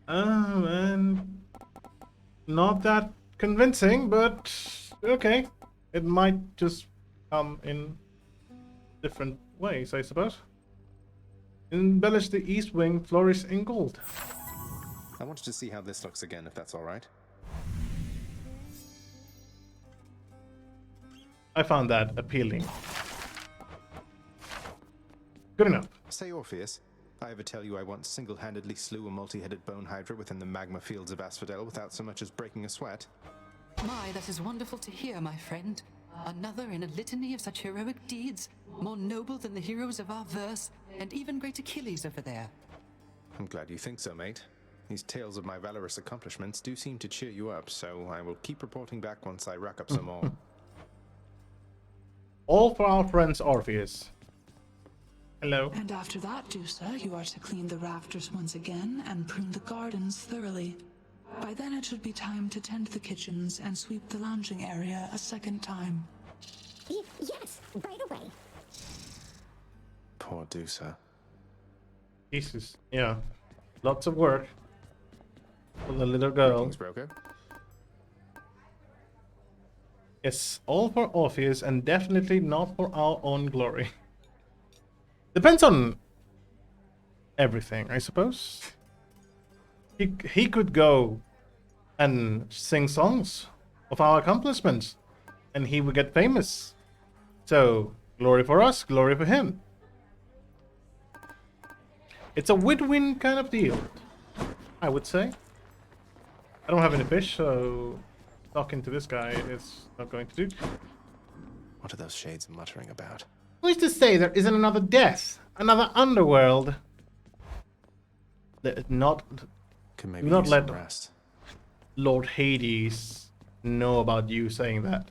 And not that convincing, but okay. It might just come in different ways, I suppose. Embellish the east wing, flourish in gold. I wanted to see how this looks again, if that's all right. I found that appealing. Good enough. Say, Orpheus, I ever tell you I once single-handedly slew a multi-headed bone hydra within the magma fields of Asphodel without so much as breaking a sweat? My, that is wonderful to hear, my friend. Another in a litany of such heroic deeds, more noble than the heroes of our verse, and even great Achilles over there. I'm glad you think so, mate. These tales of my valorous accomplishments do seem to cheer you up, so I will keep reporting back once I rack up some more. All for our friends Orpheus. Hello. And after that, Dusa, you are to clean the rafters once again and prune the gardens thoroughly. By then it should be time to tend the kitchens and sweep the lounging area a second time. Yes, right away. Poor Dusa. Jesus. Yeah. Lots of work for the little girl. Greetings, broker. Yes, all for Orpheus and definitely not for our own glory. Depends on everything, I suppose. He could go and sing songs of our accomplishments and he would get famous. So, glory for us, glory for him. It's a win-win kind of deal, I would say. I don't have any fish, so talking to this guy is not going to do. What are those shades muttering about? Who's to say there isn't another death? Another underworld? Not... Could Do maybe not use let some rest. Lord Hades know about you saying that.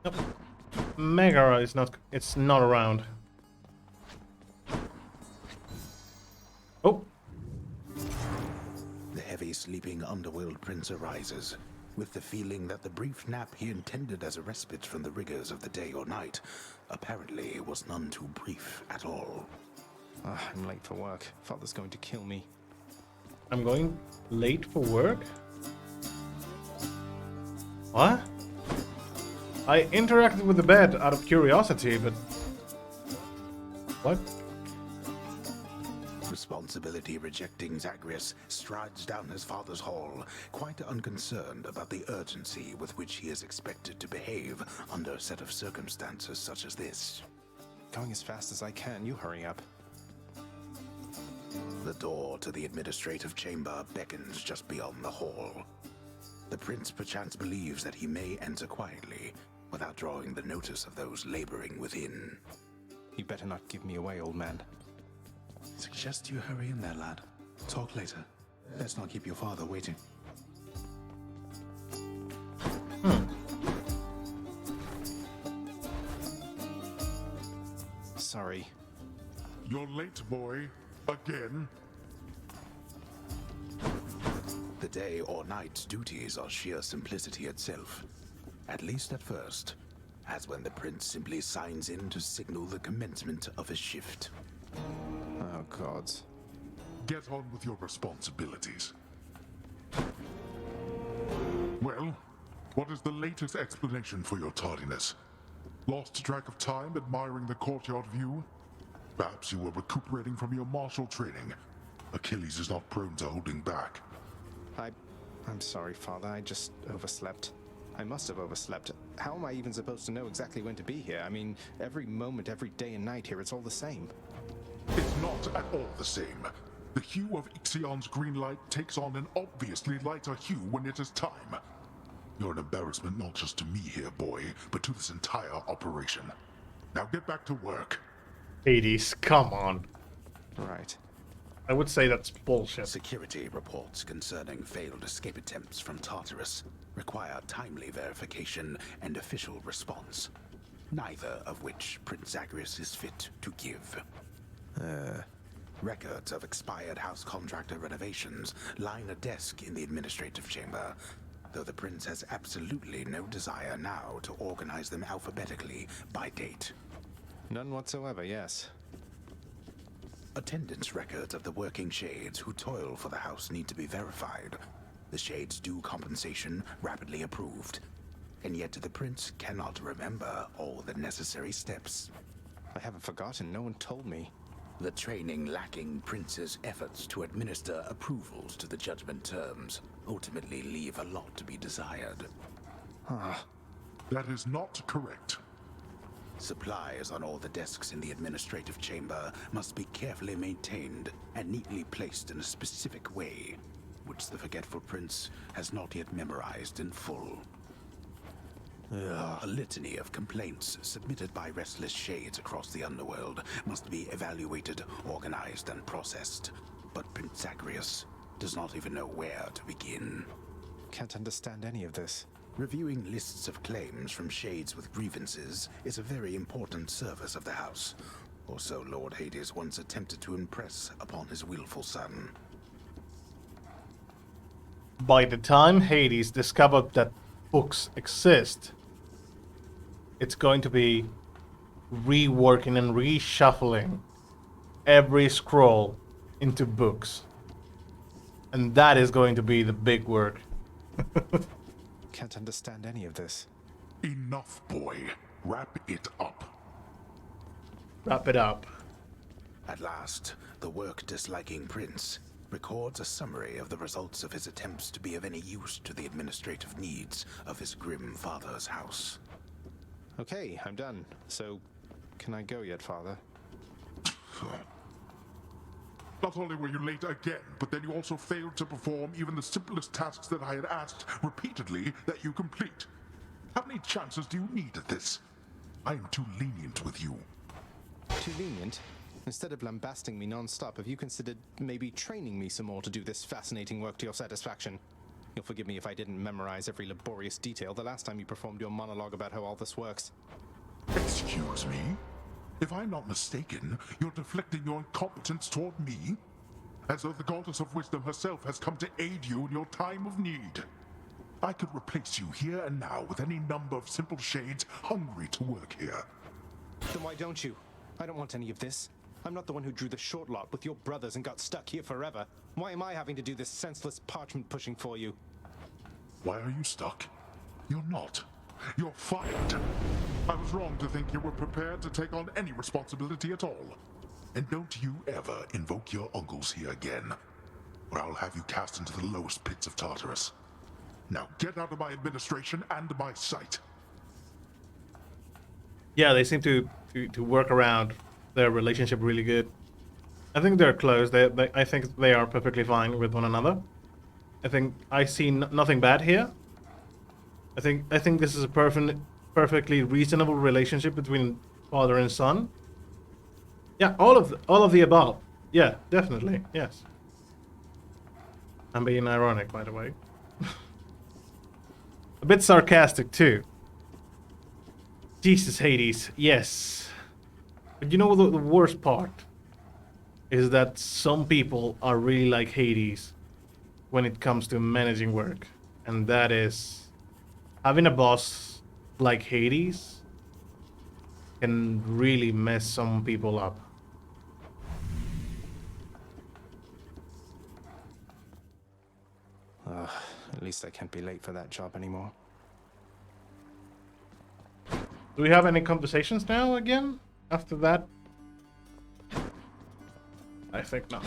Nope. Megara is not... It's not around. Oh. The heavy sleeping underworld prince arises, with the feeling that the brief nap he intended as a respite from the rigors of the day or night apparently was none too brief at all. I'm late for work. Father's going to kill me. I'm going late for work? What? I interacted with the bed out of curiosity, but... What? Responsibility rejecting Zagreus strides down his father's hall, quite unconcerned about the urgency with which he is expected to behave under a set of circumstances such as this. Going as fast as I can, you hurry up. The door to the administrative chamber beckons just beyond the hall. The prince perchance believes that he may enter quietly, without drawing the notice of those laboring within. You better not give me away, old man. Suggest you hurry in there, lad. Talk later. Let's not keep your father waiting. You're late, boy. Again? The day or night duties are sheer simplicity itself. At least at first, as when the prince simply signs in to signal the commencement of a shift. Oh, gods. Get on with your responsibilities. Well, what is the latest explanation for your tardiness? Lost track of time admiring the courtyard view? Perhaps you were recuperating from your martial training. Achilles is not prone to holding back. I'm sorry, Father. I just overslept. I must have overslept. How am I even supposed to know exactly when to be here? I mean, every moment, every day and night here, it's all the same. It's not at all the same. The hue of Ixion's green light takes on an obviously lighter hue when it is time. You're an embarrassment not just to me here, boy, but to this entire operation. Now get back to work. Hades, come on. Right. I would say that's bullshit. Security reports concerning failed escape attempts from Tartarus require timely verification and official response, neither of which Prince Zagreus is fit to give. Records of expired house contractor renovations line a desk in the administrative chamber, though the prince has absolutely no desire now to organize them alphabetically by date. None whatsoever, yes. Attendance records of the working shades who toil for the house need to be verified. The shades' due compensation rapidly approved. And yet the prince cannot remember all the necessary steps. I haven't forgotten. No one told me. The training lacking prince's efforts to administer approvals to the judgment terms ultimately leave a lot to be desired. That is not correct. Supplies on all the desks in the administrative chamber must be carefully maintained and neatly placed in a specific way, which the forgetful prince has not yet memorized in full. A litany of complaints submitted by restless shades across the underworld must be evaluated, organized, and processed. But Prince Zagreus does not even know where to begin. Can't understand any of this. Reviewing lists of claims from shades with grievances is a very important service of the house, or so Lord Hades once attempted to impress upon his willful son. By the time Hades discovered that books exist, it's going to be reworking and reshuffling every scroll into books. And that is going to be the big work. Can't understand any of this. Enough, boy. Wrap it up. Wrap it up. At last, the work-disliking prince records a summary of the results of his attempts to be of any use to the administrative needs of his grim father's house. Okay, I'm done. So, can I go yet, Father? Not only were you late again, but then you also failed to perform even the simplest tasks that I had asked repeatedly that you complete. How many chances do you need at this? I am too lenient with you. Too lenient? Instead of lambasting me non-stop, have you considered maybe training me some more to do this fascinating work to your satisfaction? You'll forgive me if I didn't memorize every laborious detail the last time you performed your monologue about how all this works. Excuse me? If I'm not mistaken, you're deflecting your incompetence toward me? As though the goddess of wisdom herself has come to aid you in your time of need. I could replace you here and now with any number of simple shades hungry to work here. Then why don't you? I don't want any of this. I'm not the one who drew the short lot with your brothers and got stuck here forever. Why am I having to do this senseless parchment pushing for you? Why are you stuck? You're not. You're fired. I was wrong to think you were prepared to take on any responsibility at all. And don't you ever invoke your uncles here again, or I'll have you cast into the lowest pits of Tartarus. Now get out of my administration and my sight. Yeah, they seem to work around their relationship really good. I think they're close. I think they are perfectly fine with one another. I think I see nothing bad here. I think this is a perfectly reasonable relationship between father and son. Yeah, all of the above. Yeah, definitely. Yes. I'm being ironic, by the way. A bit sarcastic too. Jesus, Hades. Yes. But you know the worst part? is that some people are really like Hades when it comes to managing work. And that is having a boss like Hades can really mess some people up. At least I can't be late for that job anymore. Do we have any conversations now again after that? I think not.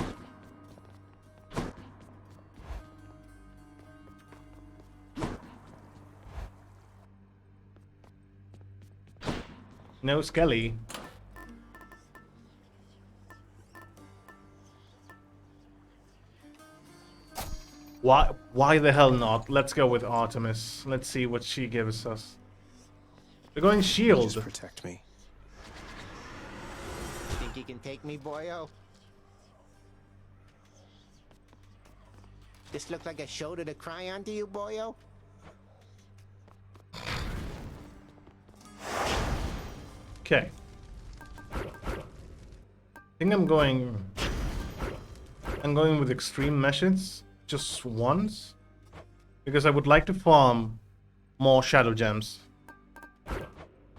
No Skelly. Why the hell not? Let's go with Artemis. Let's see what she gives us. We're going shield. Just protect me. Think you can take me, boyo? This look like a shoulder to cry on to you, boyo? Okay. I think I'm going with extreme methods just once because I would like to farm more shadow gems.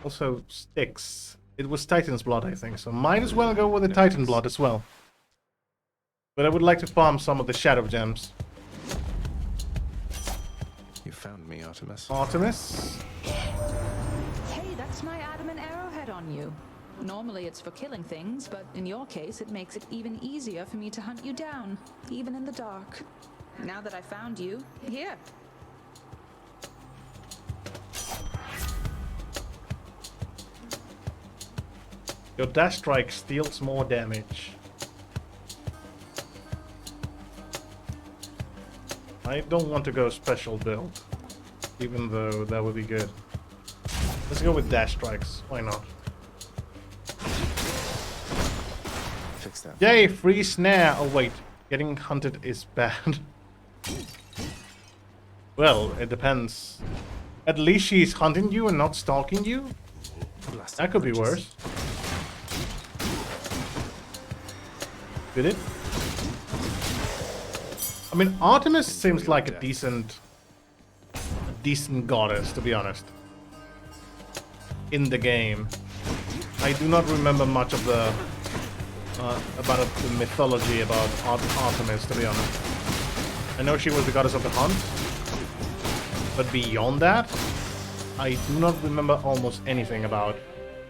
Also sticks. It was Titan's blood, I think, so might as well go with the Titan blood as well. But I would like to farm some of the shadow gems. You found me, Artemis. Artemis? Hey, that's my adamant arrowhead on you. Normally it's for killing things, but in your case it makes it even easier for me to hunt you down, even in the dark. Now that I found you, here. Your dash strike deals more damage. I don't want to go special build, even though that would be good. Let's go with dash strikes. Why not? Fix that. Yay, free snare. Oh wait, getting hunted is bad. Well, it depends. At least she's hunting you and not stalking you. That could be worse. Did it? I mean, Artemis seems like a decent goddess, to be honest. In the game, I do not remember much of the about the mythology about Artemis, to be honest. I know she was the goddess of the hunt, but beyond that, I do not remember almost anything about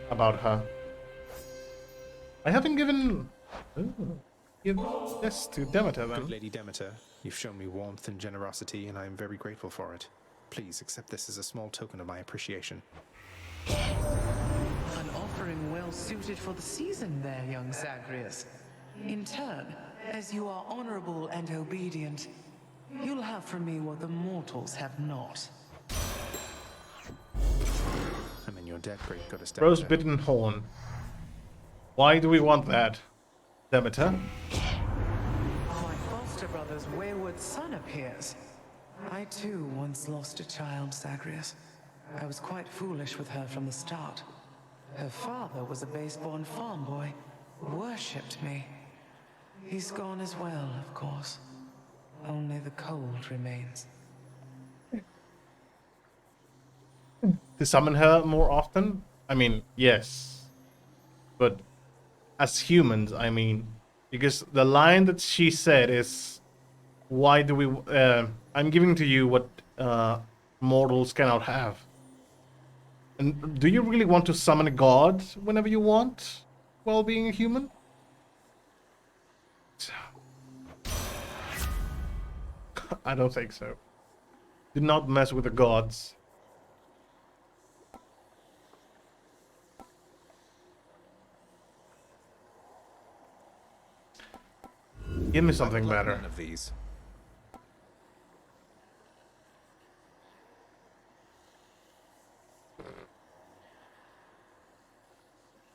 her. I haven't given. Ooh. Give this to Demeter, then. Good Lady Demeter, you've shown me warmth and generosity, and I am very grateful for it. Please accept this as a small token of my appreciation. An offering well suited for the season there, young Zagreus. In turn, as you are honorable and obedient, you'll have from me what the mortals have not. I'm in your debt, great goddess Demeter. Rose-bitten horn. Why do we want that, Demeter? My foster brother's wayward son appears. I too once lost a child, Zagreus. I was quite foolish with her from the start. Her father was a base-born farm boy, worshipped me. He's gone as well, of course. Only the cold remains. To summon her more often? I mean, yes. But as humans, I mean, because the line that she said is, why do we, I'm giving to you what mortals cannot have. And do you really want to summon a god whenever you want, while being a human? I don't think so. Do not mess with the gods. Give me something better. None of these.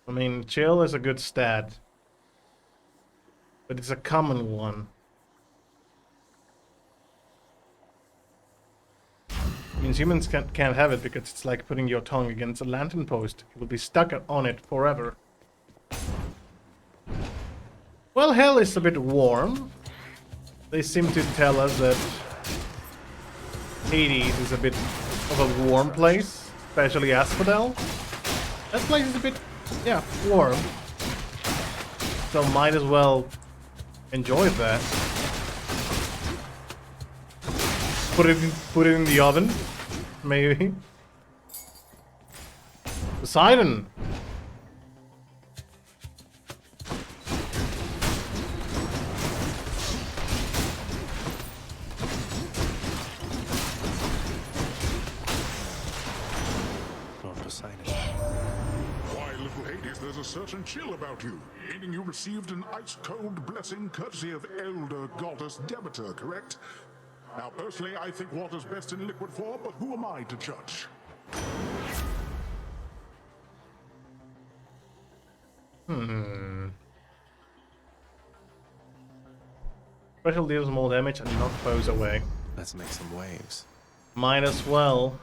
I mean, chill is a good stat, but it's a common one. Means humans can't have it because it's like putting your tongue against a lantern post. You will be stuck on it forever. Well, hell is a bit warm. They seem to tell us that Hades is a bit of a warm place, especially Asphodel. That place is a bit, yeah, warm. So might as well enjoy that. Put it in the oven, maybe. Poseidon. Why, little Hades, there's a certain chill about you. Meaning you received an ice-cold blessing courtesy of elder goddess Demeter, correct? Now, personally, I think water's best in liquid form, but who am I to judge? Special deals more damage and knock foes away. Let's make some waves. Might as well.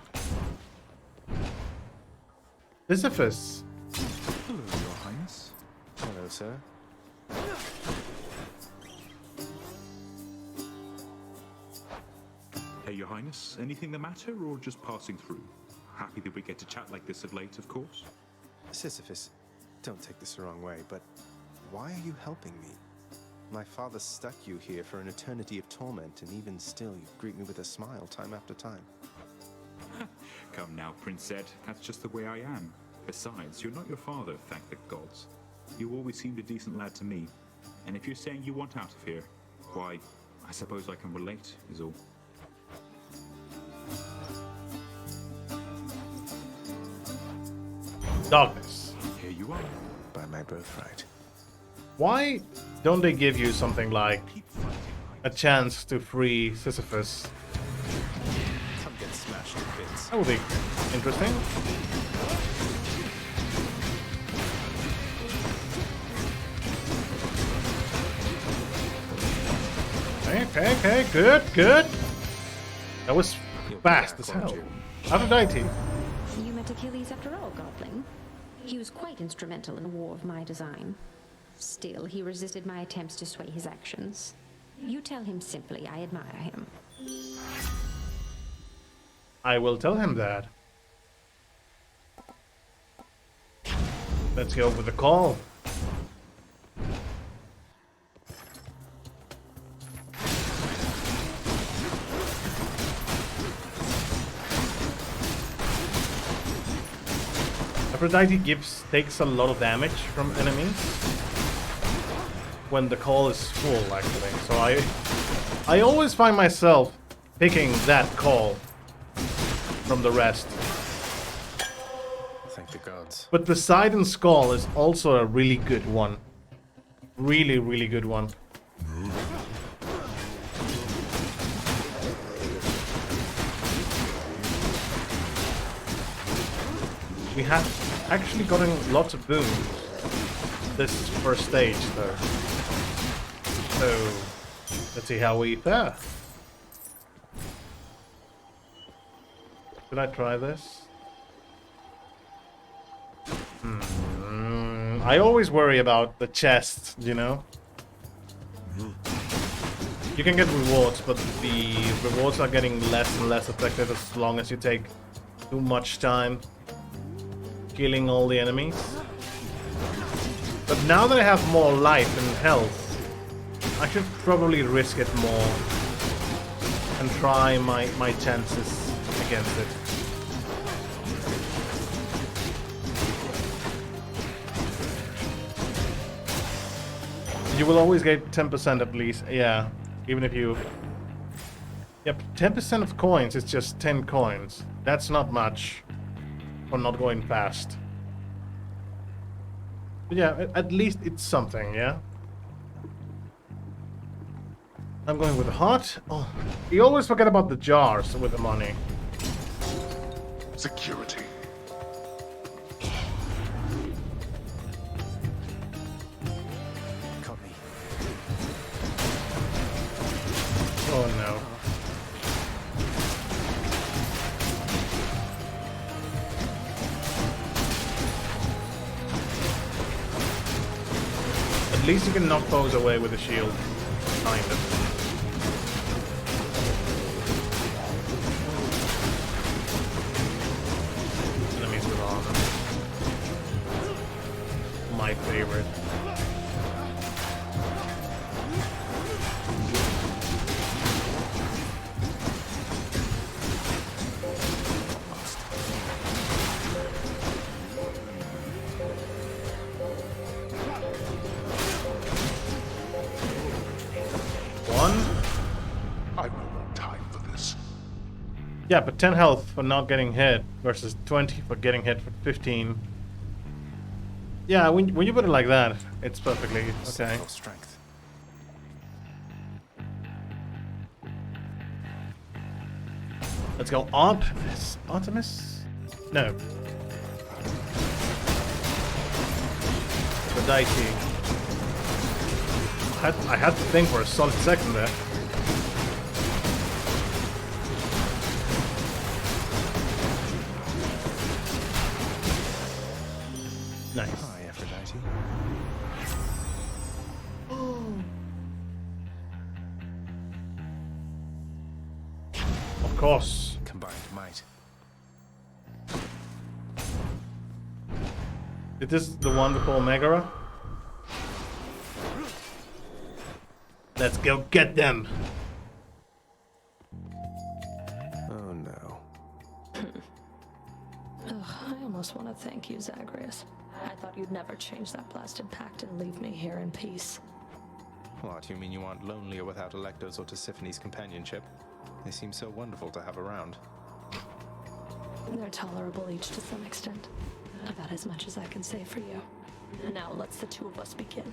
Sisyphus. Hello, Your Highness. Hello, sir. Hey, Your Highness, anything the matter or just passing through? Happy that we get to chat like this of late, of course. Sisyphus, don't take this the wrong way, but why are you helping me? My father stuck you here for an eternity of torment, and even still you greet me with a smile time after time. Come now, Prince Ed, that's just the way I am. Besides, you're not your father, thank the gods. You always seemed a decent lad to me, and if you're saying you want out of here, why, I suppose I can relate, is all. Darkness. Here you are. By my birthright. Why don't they give you something like a chance to free Sisyphus? Come get smashed to bits. That would be interesting. Okay, good. That was fast as hell. Aphrodite. You met Achilles after all, Godling. He was quite instrumental in the war of my design. Still, he resisted my attempts to sway his actions. You tell him simply I admire him. I will tell him that. Let's go with the call. Aphrodite takes a lot of damage from enemies when the call is full, actually. So I always find myself picking that call from the rest. Thank the gods. But Poseidon's call is also a really good one. Really, really good one. We have actually gotten lots of boons this first stage, though. So, let's see how we fare. Should I try this? I always worry about the chest, you know? You can get rewards, but the rewards are getting less and less effective as long as you take too much time killing all the enemies. But now that I have more life and health, I should probably risk it more and try my chances against it. You will always get 10% at least, yeah, even if you... Yep, 10% of coins is just 10 coins. That's not much for not going fast. But yeah, at least it's something, yeah? I'm going with the heart. Oh, you always forget about the jars with the money. Security. Caught me. Oh no. At least you can knock foes away with a shield. Kind of. Enemies with armor. My favorite. Yeah, but 10 health for not getting hit versus 20 for getting hit for 15. Yeah, when you put it like that, it's perfectly okay. Strength. Let's go Artemis. Artemis? No. Aphrodite. I had to think for a solid second there. Nice. Hi, Aphrodite. Of course. Combined might. Is this the one before Megara? Let's go get them. Oh no. I almost want to thank you, Zagreus. I thought you'd never change that blasted pact and leave me here in peace. What, you mean you aren't lonelier without Electo's or Tisiphone's companionship? They seem so wonderful to have around. They're tolerable each to some extent. About as much as I can say for you. Now let's the two of us begin.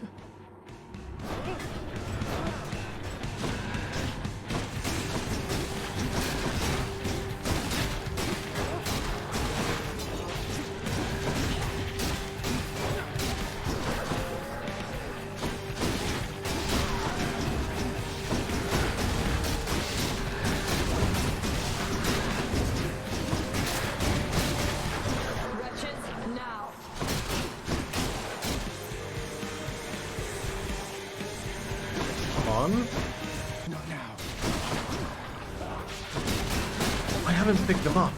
Pick them up.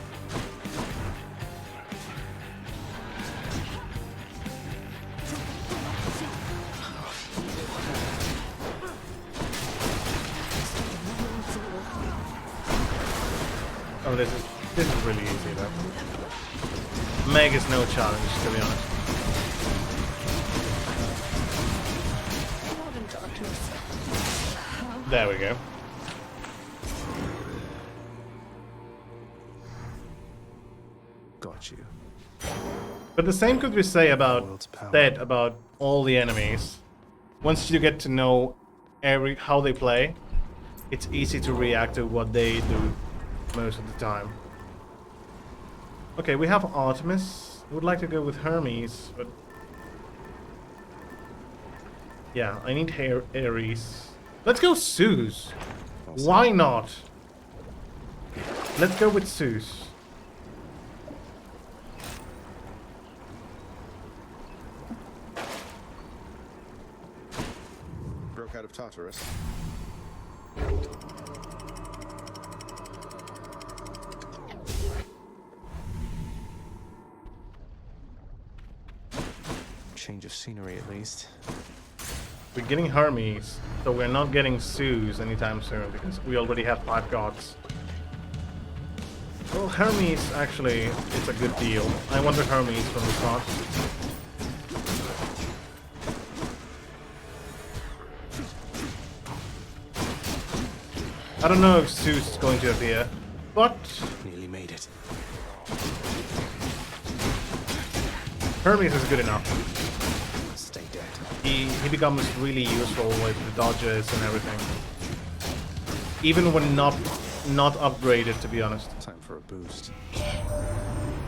Oh, this is really easy though. Meg is no challenge, to be honest. There we go. Got you. But the same could be said about all the enemies. Once you get to know how they play, it's easy to react to what they do most of the time. Okay, we have Artemis. I would like to go with Hermes, but yeah, I need Ares. Let's go Zeus. Why not? Let's go with Zeus. Broke out of Tartarus. Change of scenery at least. We're getting Hermes, so we're not getting Zeus anytime soon because we already have 5 gods. Well, Hermes actually is a good deal. I wanted Hermes from the start. I don't know if Zeus is going to appear, but nearly made it. Hermes is good enough. Stay dead. He becomes really useful with the dodges and everything. Even when not upgraded, to be honest. Time for a boost.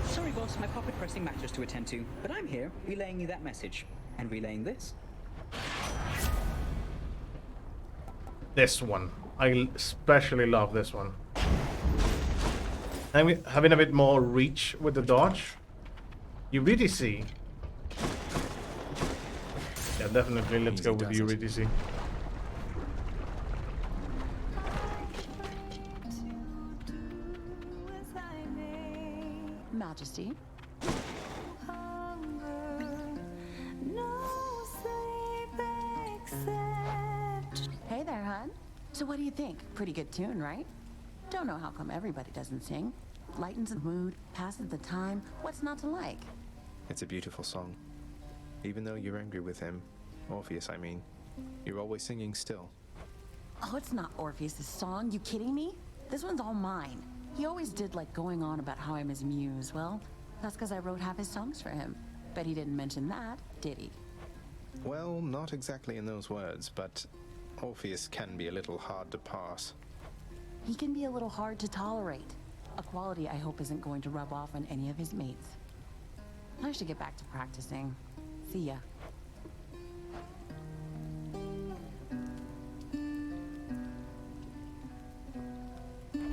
Sorry, boss, my pocket pressing matters to attend to, but I'm here relaying you that message and relaying this. This one. I especially love this one. Having a bit more reach with the dodge. You really see. Yeah, definitely. Let's go with you, ETC. Majesty. Hey there, hon. So what do you think? Pretty good tune, right? Don't know how come everybody doesn't sing. Lightens the mood, passes the time. What's not to like? It's a beautiful song. Even though you're angry with him, Orpheus, I mean, you're always singing still. Oh, it's not Orpheus' song. You kidding me? This one's all mine. He always did like going on about how I'm his muse. Well, that's because I wrote half his songs for him. Bet he didn't mention that, did he? Well, not exactly in those words, but Orpheus can be a little hard to pass. He can be a little hard to tolerate. A quality I hope isn't going to rub off on any of his mates. I should get back to practicing. See ya.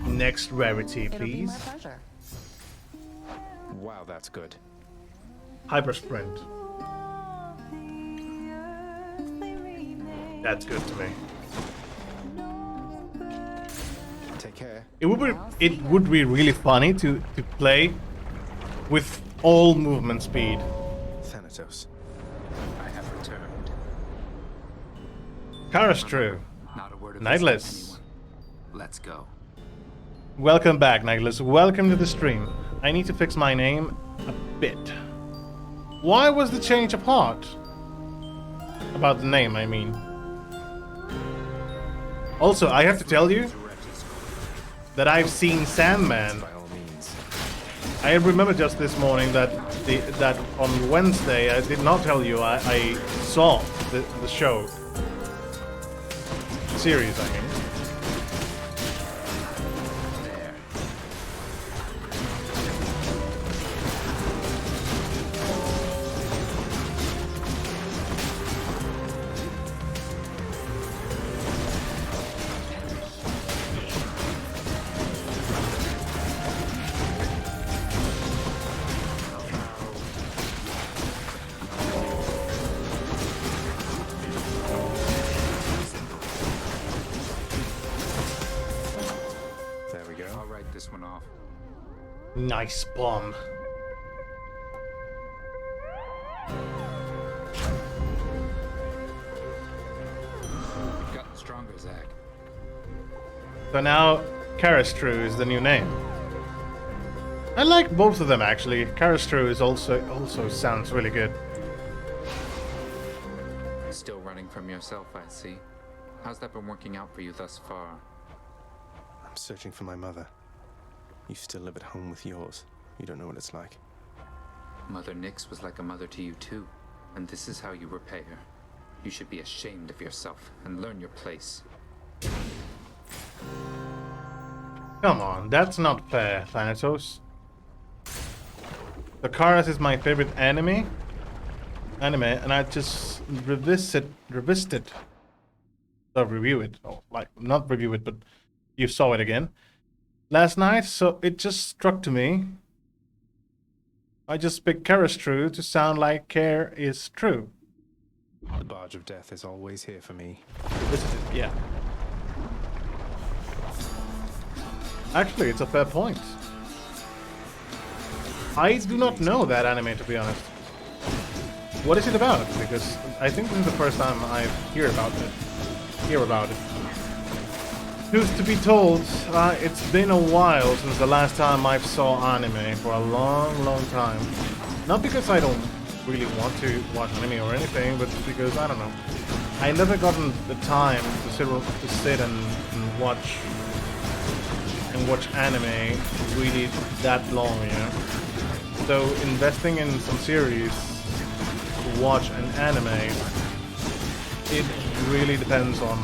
Next rarity, It'll be my please. pleasure. Wow, that's good. Hyper sprint. That's good to me. Take care. It would be really funny to play with all movement speed. Thanatos. I have returned. Karastru. Not a word of Nightless. this to anyone. Let's go. Welcome back, Nightless. Welcome to the stream. I need to fix my name a bit. Why was the change of heart? About the name, I mean. Also, I have to tell you that I've seen Sandman. I remember just this morning that that on Wednesday I did not tell you I saw the show. Series, I mean. Nice bomb. You've gotten stronger, Zach. So now Karastru is the new name. I like both of them actually. Karastru is also sounds really good. Still running from yourself, I see. How's that been working out for you thus far? I'm searching for my mother. You still live at home with yours. You don't know what it's like. Mother Nyx was like a mother to you too, and this is how you repay her. You should be ashamed of yourself and learn your place. Come on, that's not fair, Thanatos. The Karas is my favorite anime, and I just revisited, review it, oh, like not review it, but you saw it again last night, so it just struck to me. I just picked Karastru to sound like care is true. The barge of death is always here for me. Yeah. Actually, it's a fair point. I do not know that anime, to be honest. What is it about? Because I think this is the first time I hear about it. Truth to be told, it's been a while since the last time I saw anime, for a long time. Not because I don't really want to watch anime or anything, but because, I don't know, I never gotten the time to sit and watch anime really that long, you know? So investing in some series to watch an anime, it really depends on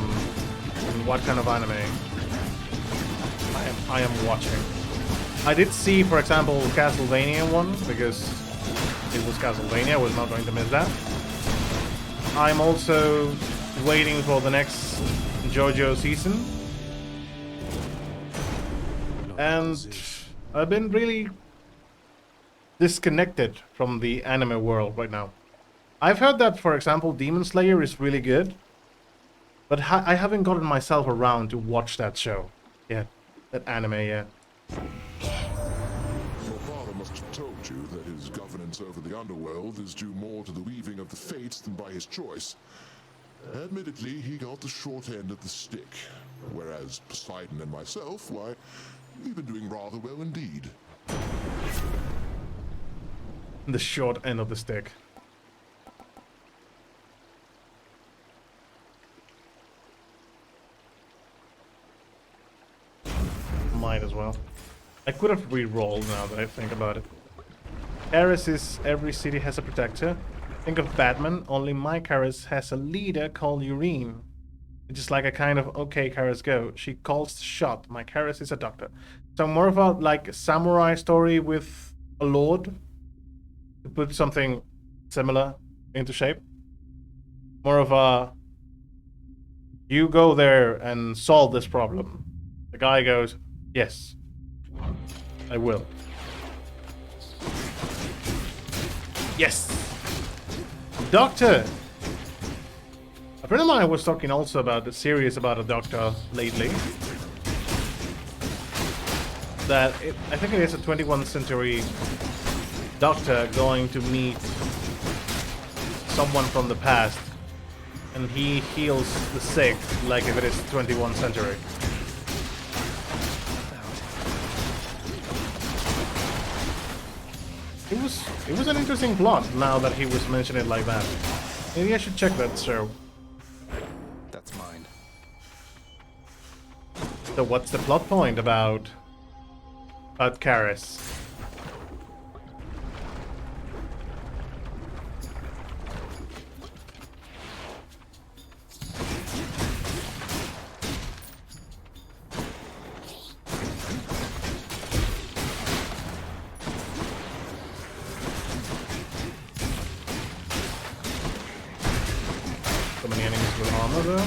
what kind of anime I am watching. I did see, for example, Castlevania one, because it was Castlevania, I was not going to miss that. I'm also waiting for the next JoJo season. And I've been really disconnected from the anime world right now. I've heard that, for example, Demon Slayer is really good, but I haven't gotten myself around to watch that show yet, that anime yet. Your father must have told you that his governance over the underworld is due more to the weaving of the fates than by his choice. Admittedly, he got the short end of the stick, whereas Poseidon and myself, why, we've been doing rather well indeed. The short end of the stick. Might as well. I could have re-rolled now that I think about it. Karis is every city has a protector. Think of Batman, only my Karis has a leader called Urine. It's just like a kind of, okay, Karis, go. She calls the shot. My Karis is a doctor. So more of a like samurai story with a lord. To put something similar into shape. More of a, you go there and solve this problem. The guy goes, yes, I will. Yes! Doctor! A friend of mine was talking also about the series about a doctor lately. That, I think it is a 21st century doctor going to meet someone from the past. And he heals the sick like if it is 21st century. It was an interesting plot now that he was mentioning it like that. Maybe I should check that show. That's mine. So what's the plot point about Karis? So many enemies with armor though.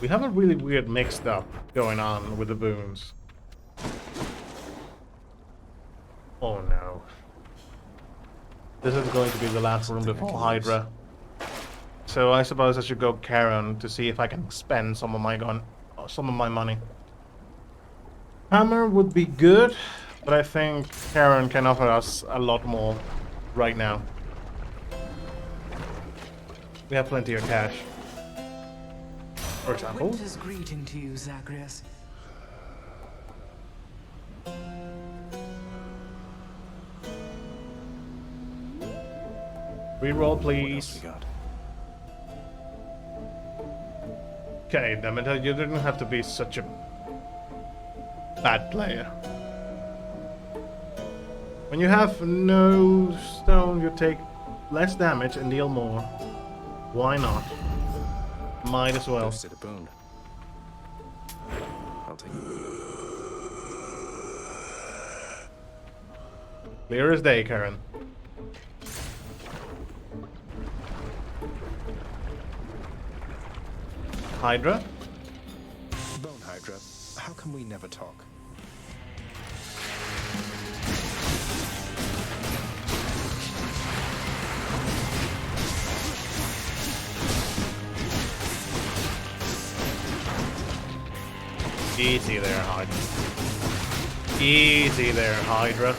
We have a really weird mixed up going on with the boons. Oh no. This is going to be the last room before Hydra. So I suppose I should go Karen to see if I can spend some of my money. Hammer would be good, but I think Karen can offer us a lot more right now. We have plenty of cash. For example. Winter's greeting to you, Zagreus. Reroll, please. Okay, damn it, you didn't have to be such a bad player. When you have no stone, you take less damage and deal more. Why not? Might as well. Boosted a boon. I'll take it. Clear as day, Karen. Hydra? Bone Hydra, how come we never talk? Easy there, Hydra. Easy there, Hydra.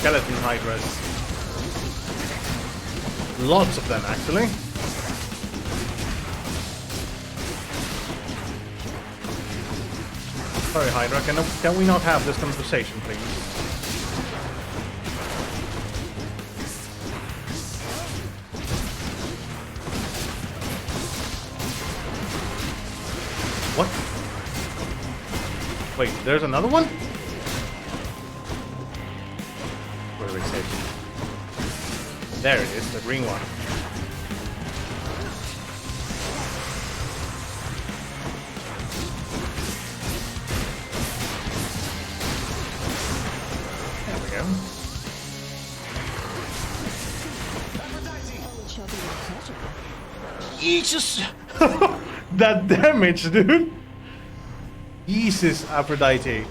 skeleton hydras. Lots of them, actually. Sorry, Hydra, can we not have this conversation, please? What? Wait, there's another one? Where is it? There it is, the green one. There we go. Jesus! That damage, dude! Jesus, Aphrodite.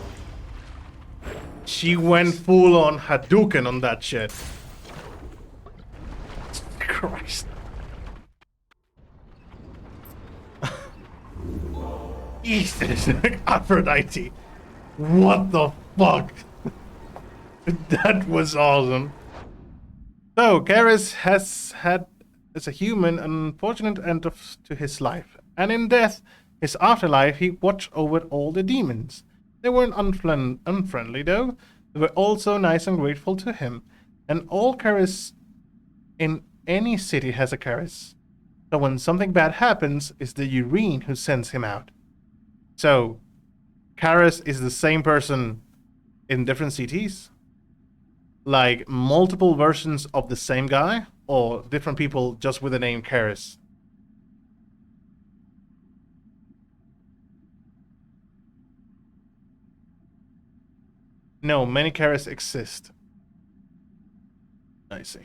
She went full on Hadouken on that shit. Christ. Jesus, Aphrodite. What the fuck? That was awesome. So, Karis has had, as a human, an unfortunate end to his life. And in death, his afterlife, he watched over all the demons. They weren't unfriendly, though. They were also nice and grateful to him. And all Karis in any city has a Karis. So when something bad happens, it's the Urine who sends him out. So, Karis is the same person in different cities? Like, multiple versions of the same guy? Or different people just with the name Karis? No, many Karis exist. I see.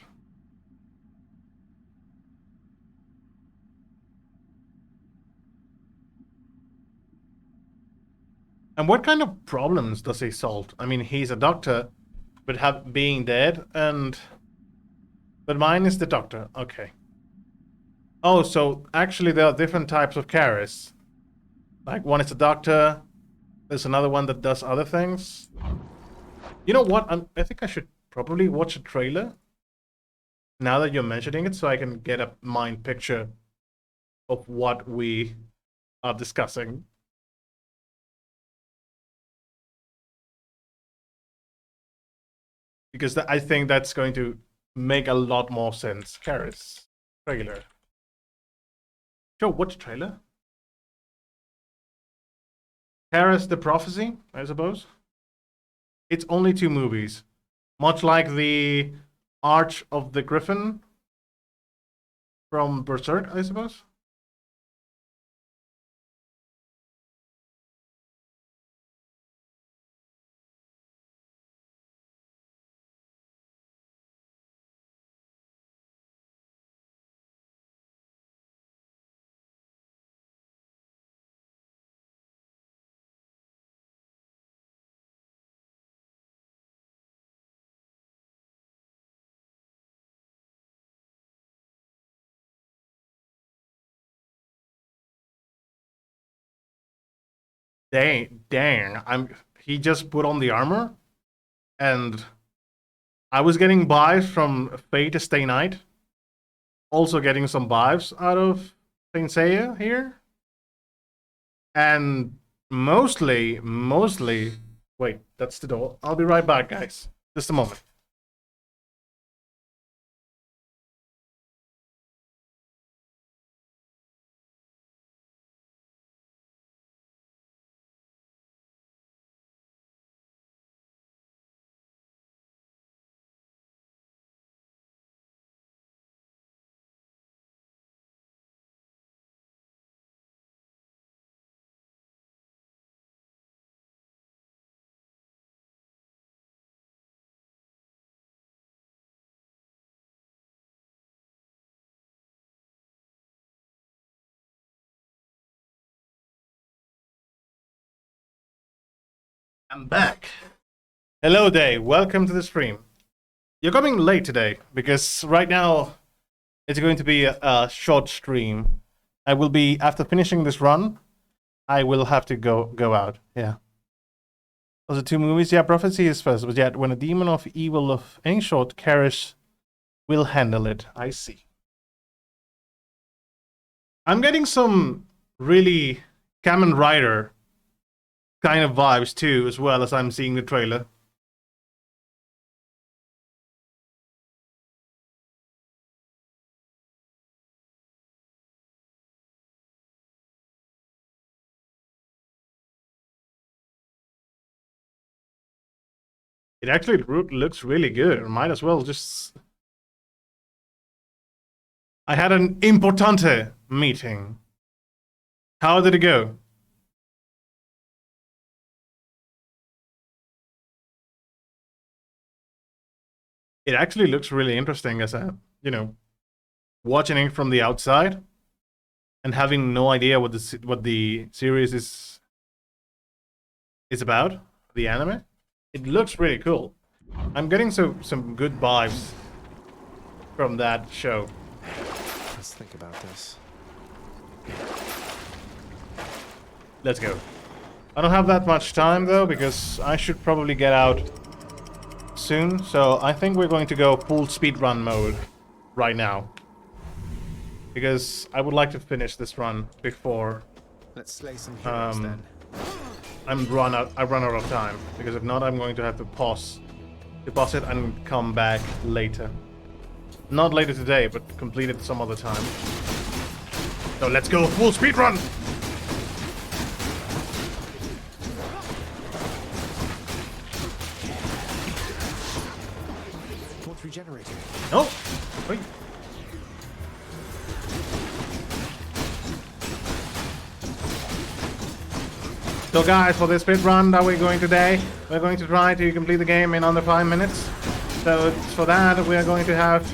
And what kind of problems does he solve? I mean, he's a doctor, but being dead, and... But mine is the doctor, okay. Oh, so actually there are different types of Karis. Like, one is a doctor, there's another one that does other things. You know what? I think I should probably watch a trailer now that you're mentioning it, so I can get a mind picture of what we are discussing. Because I think that's going to make a lot more sense. Karis trailer. Sure, watch trailer. Karis the Prophecy, I suppose. It's only 2 movies. Much like the Arch of the Griffin from Berserk, I suppose. Dang, he just put on the armor, and I was getting vibes from Fate Stay Night. Also getting some vibes out of Saint Seiya here. And mostly, wait, that's the door. I'll be right back, guys. Just a moment. I'm back. Hello, Day. Welcome to the stream. You're coming late today because right now it's going to be a short stream. I will be, after finishing this run, I will have to go out. Yeah. Was it 2 movies? Yeah, Prophecy is first, but yet when a demon of evil of any sort carries will handle it. I see. I'm getting some really Kamen Rider kind of vibes too, as well as I'm seeing the trailer. It actually looks really good. Might as well just... I had an importante meeting. How did it go? It actually looks really interesting as a, you know, watching it from the outside and having no idea what the series is about, the anime. It looks really cool. I'm getting some good vibes from that show. Let's think about this. Let's go. I don't have that much time though, because I should probably get out soon. So I think we're going to go full speedrun mode right now, because I would like to finish this run before Let's slay some heroes then. I run out of time, because if not, I'm going to have to pause it and come back later. Not later today, but complete it some other time. So let's go full speed run. What's regenerating? No. Wait. So guys, for this speed run that we're going today, we're going to try to complete the game in under 5 minutes. So for that, we are going to have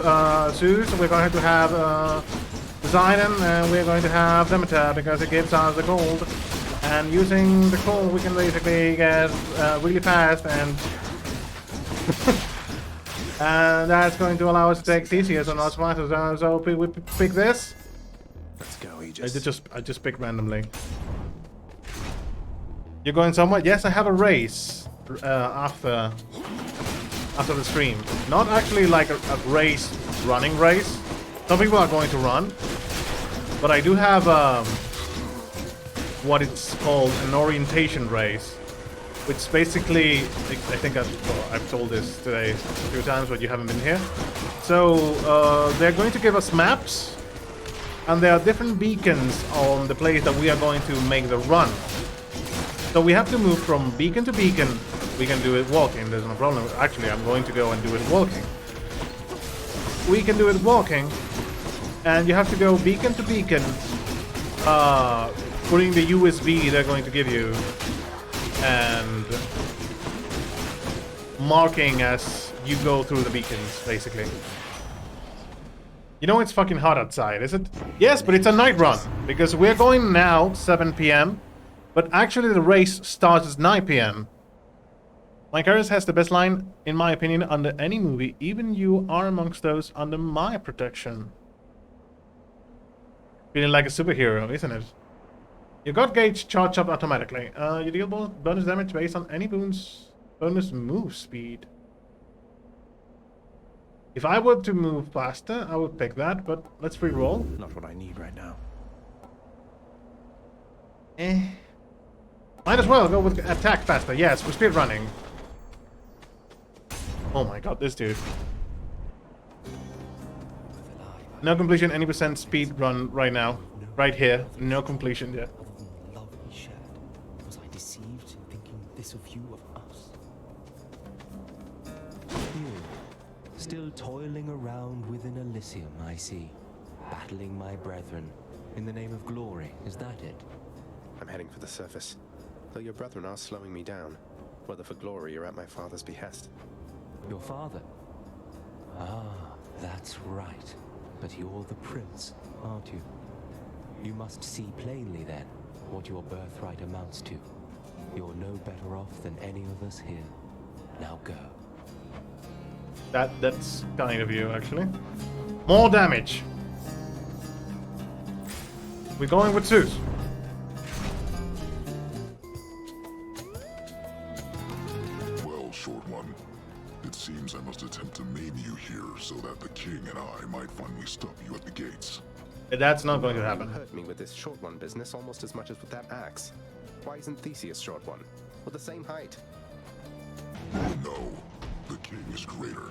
Zeus, we're going to have Poseidon, and we're going to have Demeter, because it gives us the gold. And using the gold, we can basically get really fast, and and that's going to allow us to take Theseus on our smartest. So we pick this. Let's go, Aegis. I just picked randomly. You're going somewhere? Yes, I have a race after the stream. Not actually like a race, running race. Some people are going to run, but I do have what it's called an orientation race, which basically, I think I've told this today a few times, but you haven't been here. So they're going to give us maps, and there are different beacons on the place that we are going to make the run. So we have to move from beacon to beacon. We can do it walking, there's no problem. Actually, I'm going to go and do it walking. We can do it walking, and you have to go beacon to beacon, putting the USB they're going to give you, and marking as you go through the beacons, basically. You know it's fucking hot outside, is it? Yes, but it's a night run, because we're going now, 7 PM, but actually the race starts at 9 PM. My character has the best line, in my opinion, under any movie. Even you are amongst those under my protection. Feeling like a superhero, isn't it? Your God gauge charge up automatically. You deal bonus damage based on any bonus move speed. If I were to move faster, I would pick that, but let's re-roll. Not what I need right now. Might as well go with attack faster. Yes, we're speed running. Oh my god, this dude. No completion, any % speed run right now. Right here. No completion yet. Love we shared. Was I deceived in thinking this of you, of us? You, still toiling around within Elysium, I see. Battling my brethren. In the name of glory, is that it? I'm heading for the surface. Though your brethren are slowing me down. Whether for glory or at my father's behest. Your father? Ah, that's right. But you're the prince, aren't you? You must see plainly, then, what your birthright amounts to. You're no better off than any of us here. Now go. That's kind of you, actually. More damage. We're going with Zeus. king and I might finally stop you at the gates. That's not going to You happen. hurt me with this short one business almost as much as with that axe. Why isn't Theseus short one? We're the same height. No, the king is greater.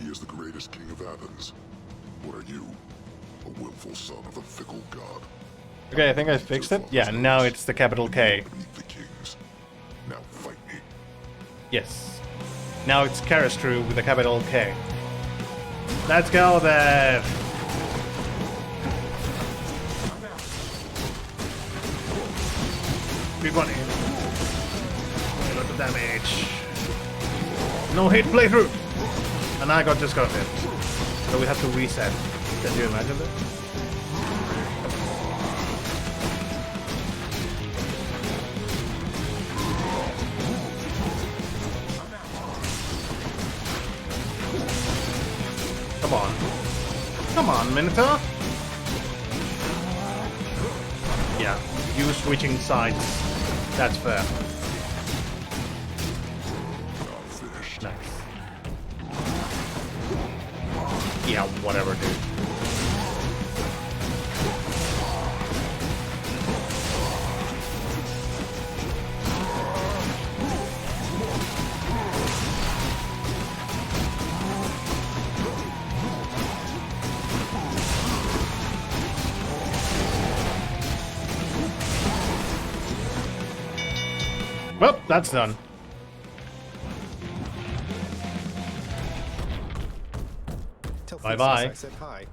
He is the greatest king of Athens. What are you? A willful son of a fickle god. Okay, I think I fixed it. Yeah, now it's the capital K. Beneath the kings. Now fight me. Yes. Now it's Karastru with a capital K. Let's go then! Big one in. A lot of damage. No hit playthrough! And I got just got hit. So we have to reset. Can you imagine that? Come on. Come on, Minotaur! Yeah, you switching sides. That's fair. Nice. Yeah, whatever, dude. Well, that's done. Bye-bye. I said hi.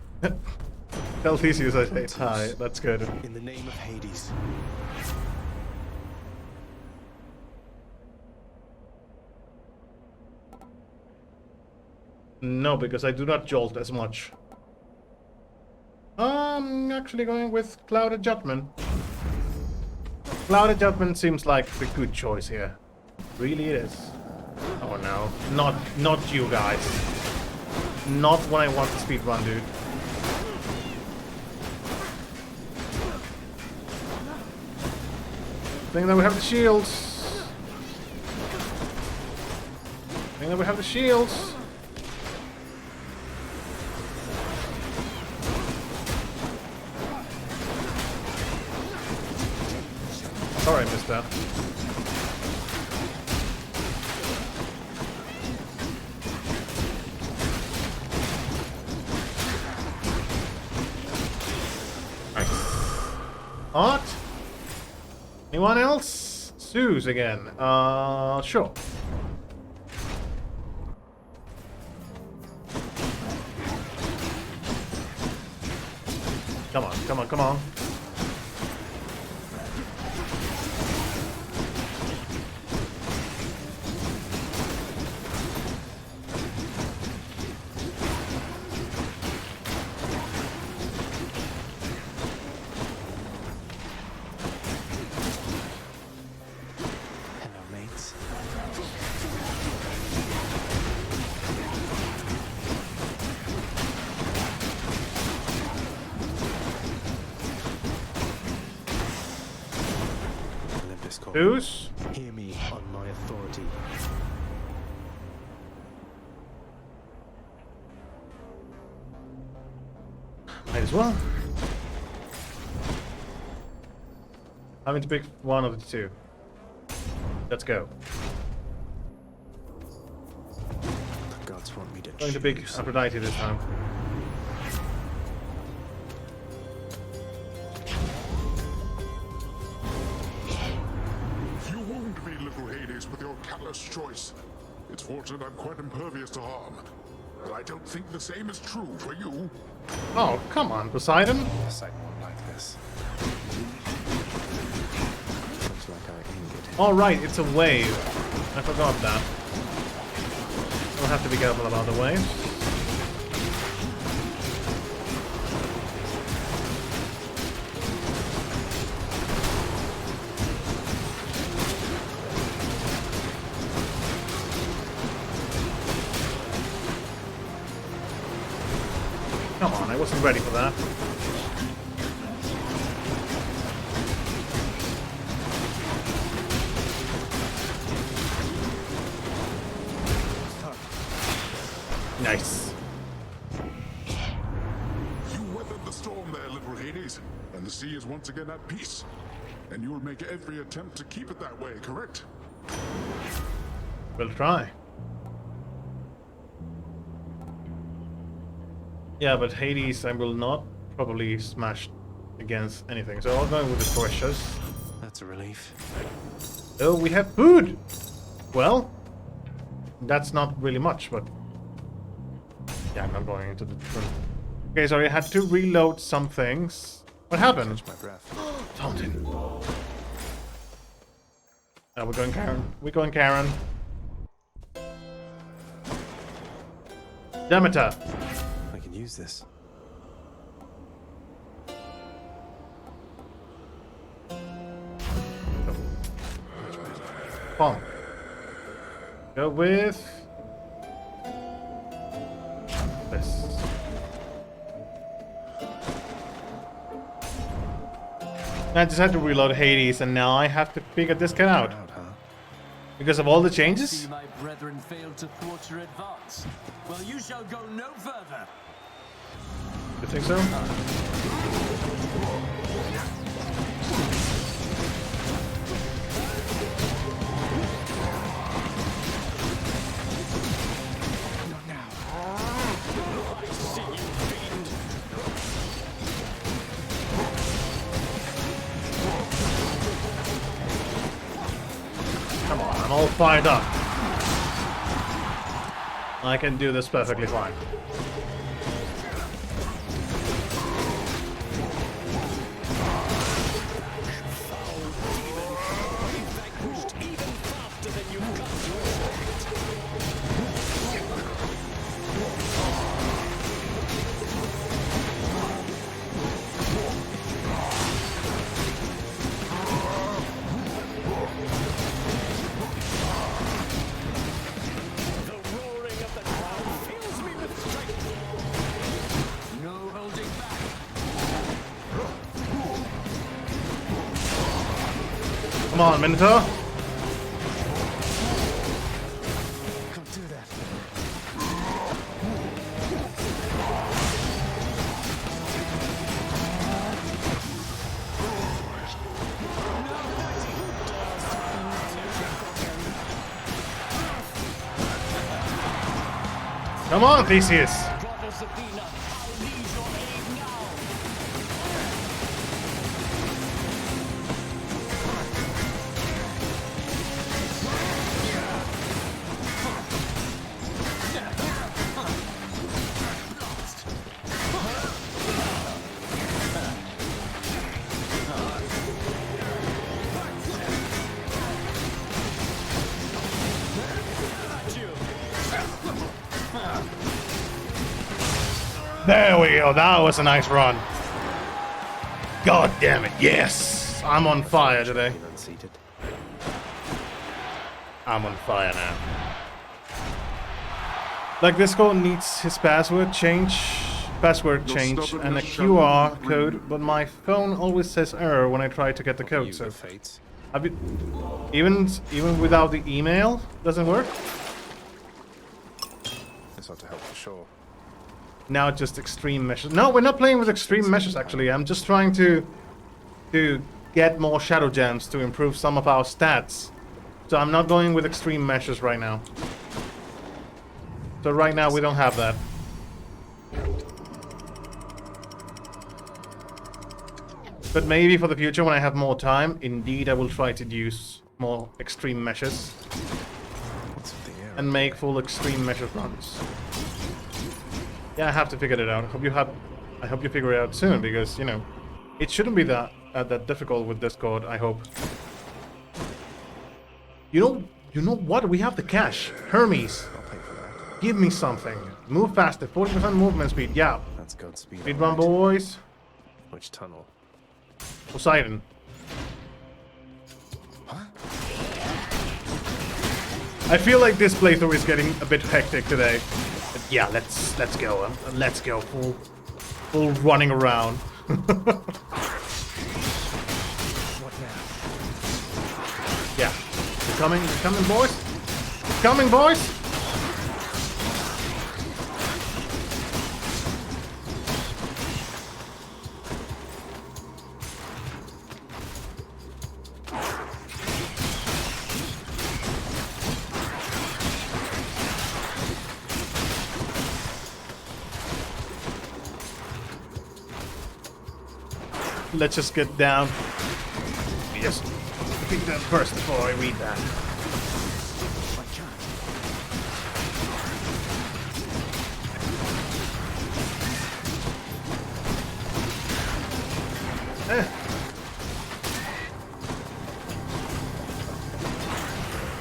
Tell Theseus I said hi. That's good. In the name of Hades. No, because I do not jolt as much. I'm actually going with Clouded Judgment. Clouded Judgment seems like the good choice here. Really it is. Oh no. Not you guys. Not when I want to speedrun, dude. Think that we have the shields. Think that we have the shields. Sorry, mister. Art? Anyone else? Suze again. Sure. Come on, come on, come on. Who's? Hear me on my authority. Might as well. Having to pick one of the two. Let's go. The gods want me to Going to pick Aphrodite this time. With your callous choice. It's fortunate I'm quite impervious to harm. But I don't think the same is true for you. Oh, come on, Poseidon. Poseidon won't like this. Looks like I injured him. Oh, right, it's a wave. I forgot that. We'll have to be careful about the waves. Come on, I wasn't ready for that. Nice. the storm there, little Hades, and the sea is once again at peace. And you will make every attempt to keep it that way, correct? We'll try. Yeah, but Hades I will not probably smash against anything. So I'll go with the torches. That's a relief. Oh, we have food! Well, that's not really much, but... Yeah, I'm not going into the... Okay, sorry, I had to reload some things. What happened? Catch my breath. Fountain. Oh, we're going Karen. We're going Karen. Demeter. I can use this. Bomb. Go with this. I just had to reload Hades, and now I have to figure this cat out. Because of all the changes? See my brethren failed to thwart your advance. Well, you shall go no further. You think so? Come on, I'm all fired up. I can do this perfectly fine. Come on, Minotaur. Can't do that. Come on, Theseus. There we go. That was a nice run. God damn it. Yes. I'm on fire today. I'm on fire now. Like, this guy needs his password change and a QR code, but my phone always says error when I try to get the code. So have you, even without the email, doesn't work? This ought to help for sure. Now just extreme measures. No, we're not playing with extreme measures actually. I'm just trying to get more shadow gems to improve some of our stats. So I'm not going with extreme measures right now. So right now we don't have that. But maybe for the future when I have more time, indeed I will try to use more extreme measures. And make full extreme measure runs. Yeah, I have to figure it out. I hope you figure it out soon, because, you know, it shouldn't be that difficult with Discord, I hope. You know what? We have the cash. Hermes. Give me something. Move faster. 40% movement speed. Yeah. That's Godspeed. Speed run, boys. Which tunnel? Poseidon. I feel like this playthrough is getting a bit hectic today. But yeah, let's go. Let's go full running around. What now? Yeah. They're coming, boys. Coming, boys. let's just get down. Yes. Defeat them first before I read that.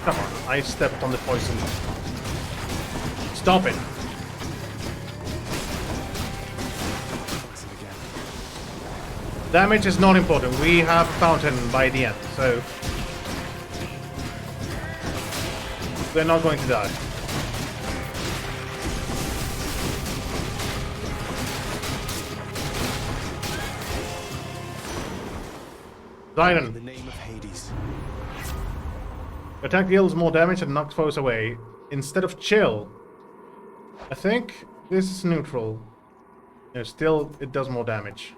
Come on, I stepped on the poison. Stop it. Damage is not important. We have a fountain by the end, so we're not going to die. Zion. In the name of Hades. Attack deals more damage and knocks foes away. Instead of chill. I think this is neutral. No, still, it does more damage.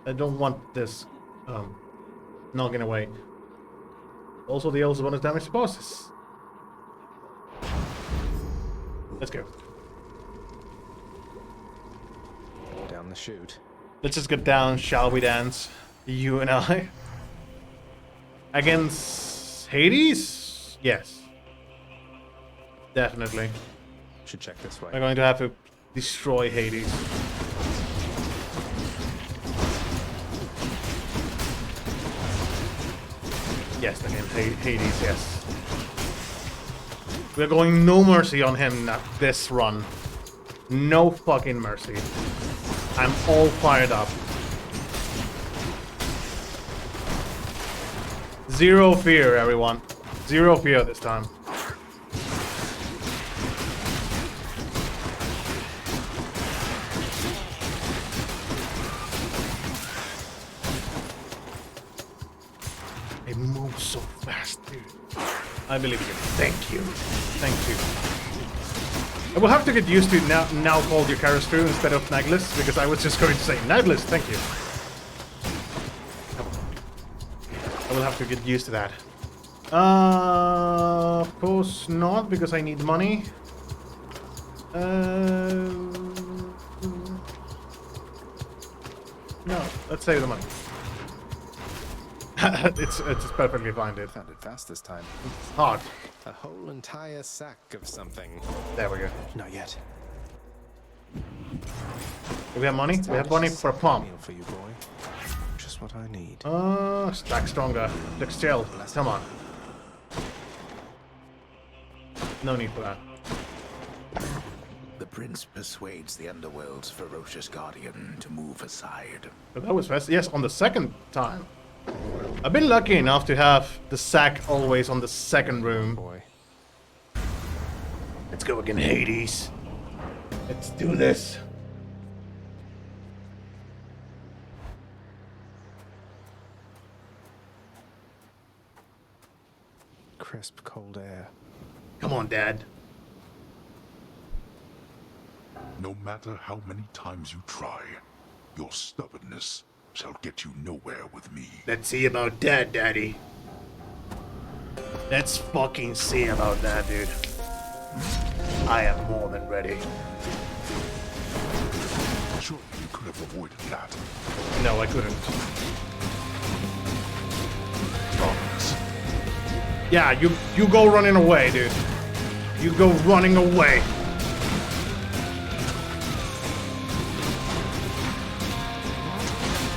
I don't want this knocking away. Also, the deals bonus damage to bosses. Let's go. Down the chute. Let's just get down, shall we dance? You and I. Against Hades? Yes. Definitely. Should check this way. I'm going to have to destroy Hades. Yes, against Hades, yes. We're going no mercy on him this run. No fucking mercy. I'm all fired up. Zero fear, everyone. Zero fear this time. It moves so fast, dude. I believe you. Thank you. Thank you. I will have to get used to now call your character instead of Naglis, because I was just going to say Naglis, thank you. I will have to get used to that. Of course not, because I need money. No, let's save the money. it's perfectly fine, dude. Found it fast this time. It's hard. A whole entire sack of something. There we go. Not yet. Do we have money? We have money for a pump. For you, boy. Just what I need. Stack stronger. Let's chill. Come on. No need for that. The prince persuades the underworld's ferocious guardian to move aside. But that was fast. Yes, on the second time. I've been lucky enough to have the sack always on the second room. Boy. Let's go again, Hades. Let's do this. Crisp, cold air. Come on, Dad. No matter how many times you try, your stubbornness shall get you nowhere with me. Let's see about that, Daddy. Let's fucking see about that, dude. I am more than ready. Surely you could have avoided that. No, I couldn't. Yeah, you go running away, dude. You go running away.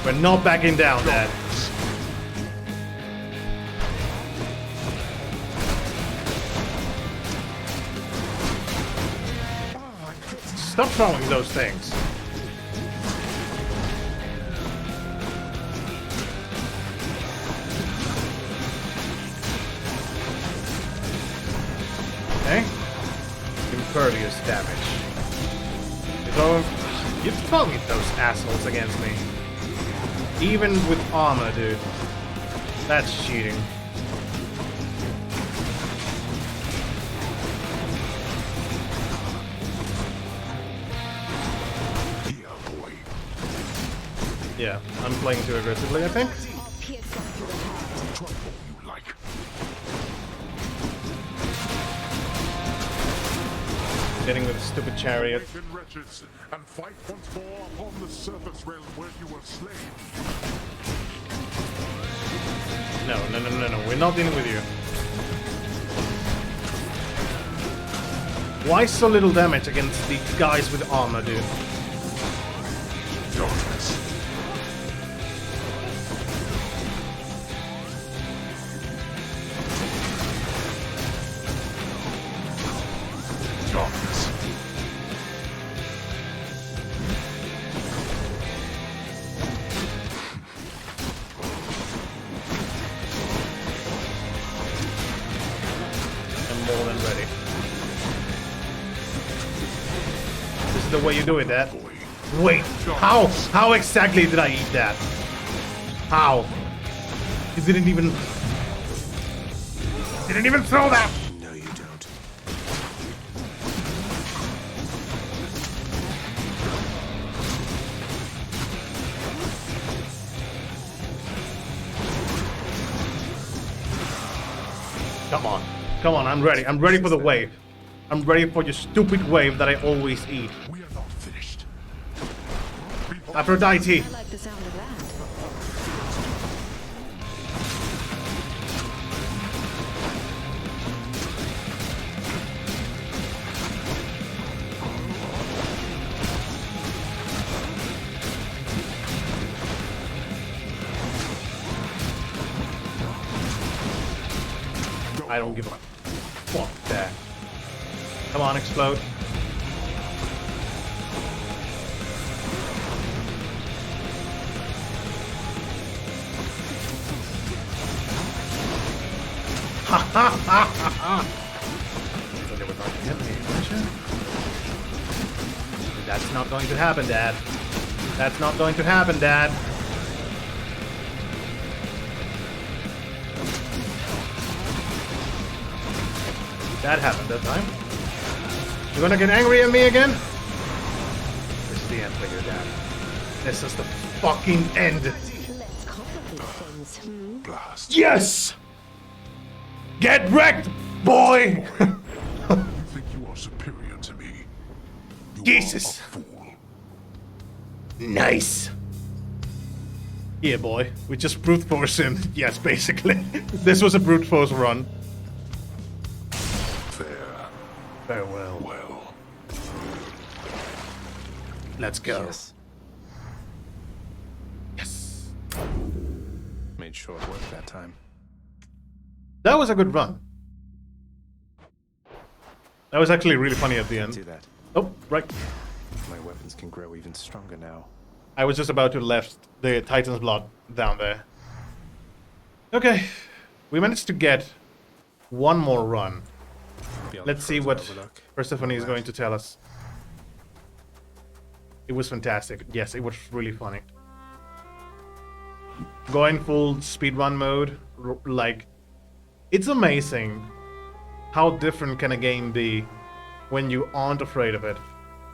We're not backing down, Dad. Stop throwing those things. Okay. Impervious damage. You're throwing those assholes against me. Even with armor, dude. That's cheating. Yeah, I'm playing too aggressively, I think. Getting with the stupid chariot. And fight once more upon the surface realm where you were slain. No. We're not dealing with you. Why so little damage against the guys with armor, dude? Darkness. Darkness. I'm more than ready. This is the way you do it, Dad. Wait, how? How exactly did I eat that? How? You didn't even throw that! No, you don't. Come on, I'm ready. I'm ready for the wave. I'm ready for your stupid wave that I always eat. We are not finished. Aphrodite. I like the sound of that. I don't give a fuck that. Come on, explode. Ha ha ha ha ha! So they were going to hit me, weren't you? That's not going to happen, Dad. That's not going to happen, Dad. That happened that time. You gonna get angry at me again? This is the end for you, Dad. This is the fucking end. Let's complicate things, Blast. Yes! Get wrecked, boy! You think you are superior to me? You Jesus! are a fool. Nice! Yeah, boy. We just brute force him. Yes, basically. This was a brute force run. Farewell. Well. Let's go. Yes. Made sure it worked that time. That was a good run. That was actually really funny at the end. Do that. Oh, right. My weapons can grow even stronger now. I was just about to left the Titan's blood down there. Okay. We managed to get one more run. Let's see what Persephone is going to tell us. It was fantastic. Yes, it was really funny. Going full speedrun mode, like, it's amazing how different can a game be when you aren't afraid of it.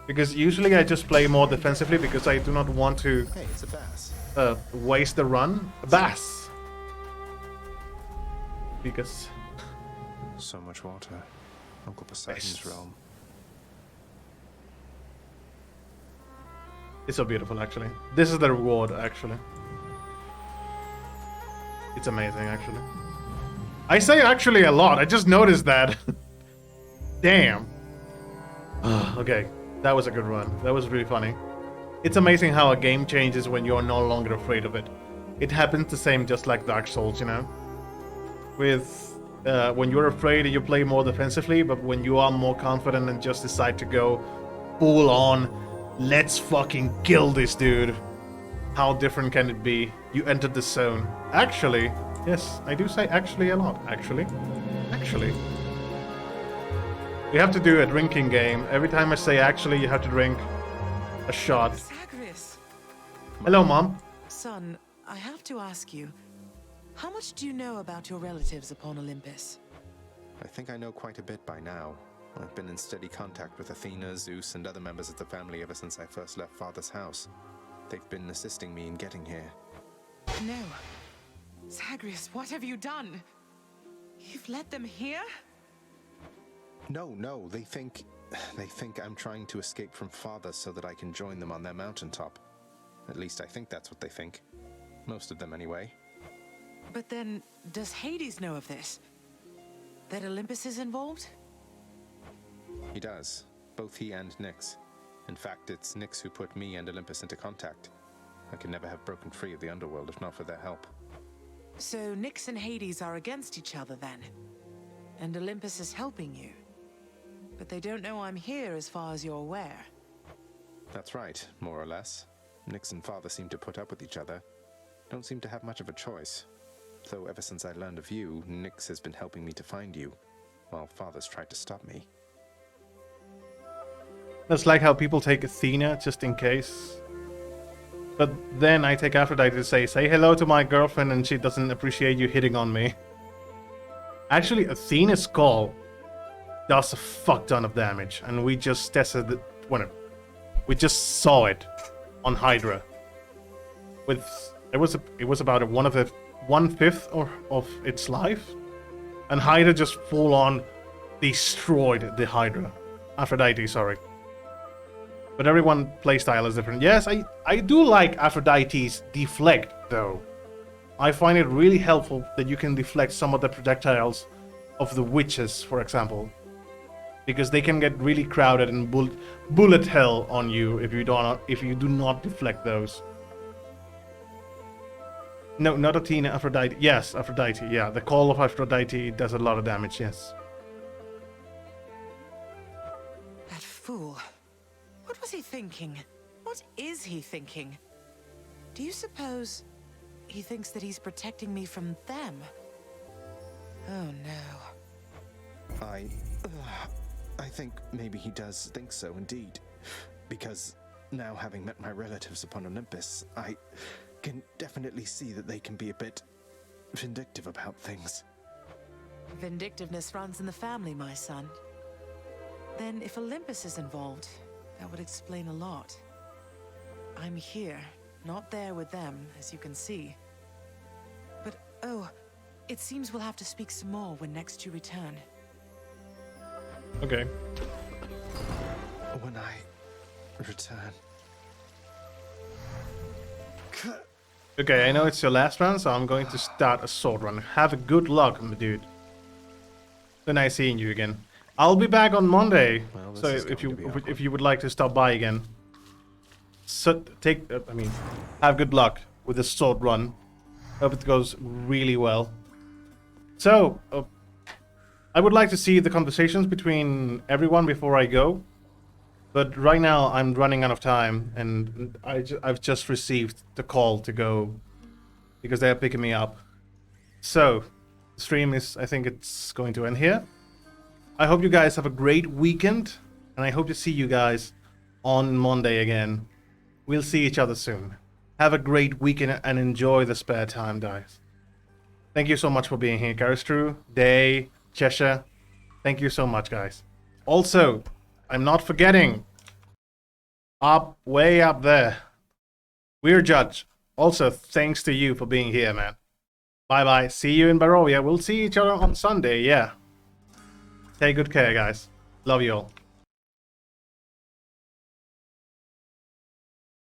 Because usually I just play more defensively because I do not want to Hey, it's a bass. waste the run. A bass. Because So much water. Uncle Poseidon's realm. it's so beautiful, actually. This is the reward, actually. It's amazing, actually. I say actually a lot. I just noticed that. Damn. Okay, that was a good run. That was really funny. It's amazing how a game changes when you're no longer afraid of it. It happens the same just like Dark Souls, you know? With... when you're afraid, you play more defensively, but when you are more confident and just decide to go full on, let's fucking kill this dude. How different can it be? You entered the zone. Actually, yes, I do say actually a lot. Actually. We have to do a drinking game. Every time I say actually, you have to drink a shot. Zagreus. Hello, Mom. Son, I have to ask you, how much do you know about your relatives upon Olympus? I think I know quite a bit by now. I've been in steady contact with Athena, Zeus, and other members of the family ever since I first left Father's house. They've been assisting me in getting here. No. Zagreus, what have you done? You've led them here? No, they think I'm trying to escape from Father so that I can join them on their mountaintop. At least I think that's what they think. Most of them, anyway. But then, does Hades know of this? That Olympus is involved? He does. Both he and Nyx. In fact, it's Nyx who put me and Olympus into contact. I could never have broken free of the underworld if not for their help. So Nyx and Hades are against each other then? And Olympus is helping you? But they don't know I'm here as far as you're aware. That's right, more or less. Nyx and Father seem to put up with each other. Don't seem to have much of a choice. Though ever since I learned of you, Nyx has been helping me to find you, while Father's tried to stop me. That's like how people take Athena just in case. But then I take Aphrodite to say hello to my girlfriend and she doesn't appreciate you hitting on me. Actually, Athena's call does a fuck ton of damage, and we just tested it. We just saw it on Hydra. It was about 1/5 of its life, and Hydra just full on destroyed the Hydra. Aphrodite, sorry. But everyone playstyle is different. Yes, I do like Aphrodite's deflect though. I find it really helpful that you can deflect some of the projectiles of the witches, for example. Because they can get really crowded and bullet hell on you if you do not deflect those. No, not Athena, Aphrodite. Yes, Aphrodite. Yeah, the call of Aphrodite does a lot of damage, yes. That fool. What was he thinking? What is he thinking? Do you suppose he thinks that he's protecting me from them? Oh no. I think maybe he does think so indeed. Because now, having met my relatives upon Olympus, I can definitely see that they can be a bit vindictive about things. Vindictiveness runs in the family, my son. Then if Olympus is involved, that would explain a lot. I'm here, not there with them, as you can see. But, oh, it seems we'll have to speak some more when next you return. Okay. When I return. Okay, I know it's your last run, so I'm going to start a sword run. Have a good luck, my dude. So nice seeing you again. I'll be back on Monday, so if you would like to stop by again. So have good luck with the sword run. Hope it goes really well. So, I would like to see the conversations between everyone before I go. But right now, I'm running out of time, and I've just received the call to go because they are picking me up. So, the stream I think it's going to end here. I hope you guys have a great weekend, and I hope to see you guys on Monday again. We'll see each other soon. Have a great weekend and enjoy the spare time, guys. Thank you so much for being here, Karistru, Day, Cheshire. Thank you so much, guys. Also, I'm not forgetting, way up there, Weird Judge. Also, thanks to you for being here, man. Bye-bye. See you in Barovia. We'll see each other on Sunday, yeah. Take good care, guys. Love you all.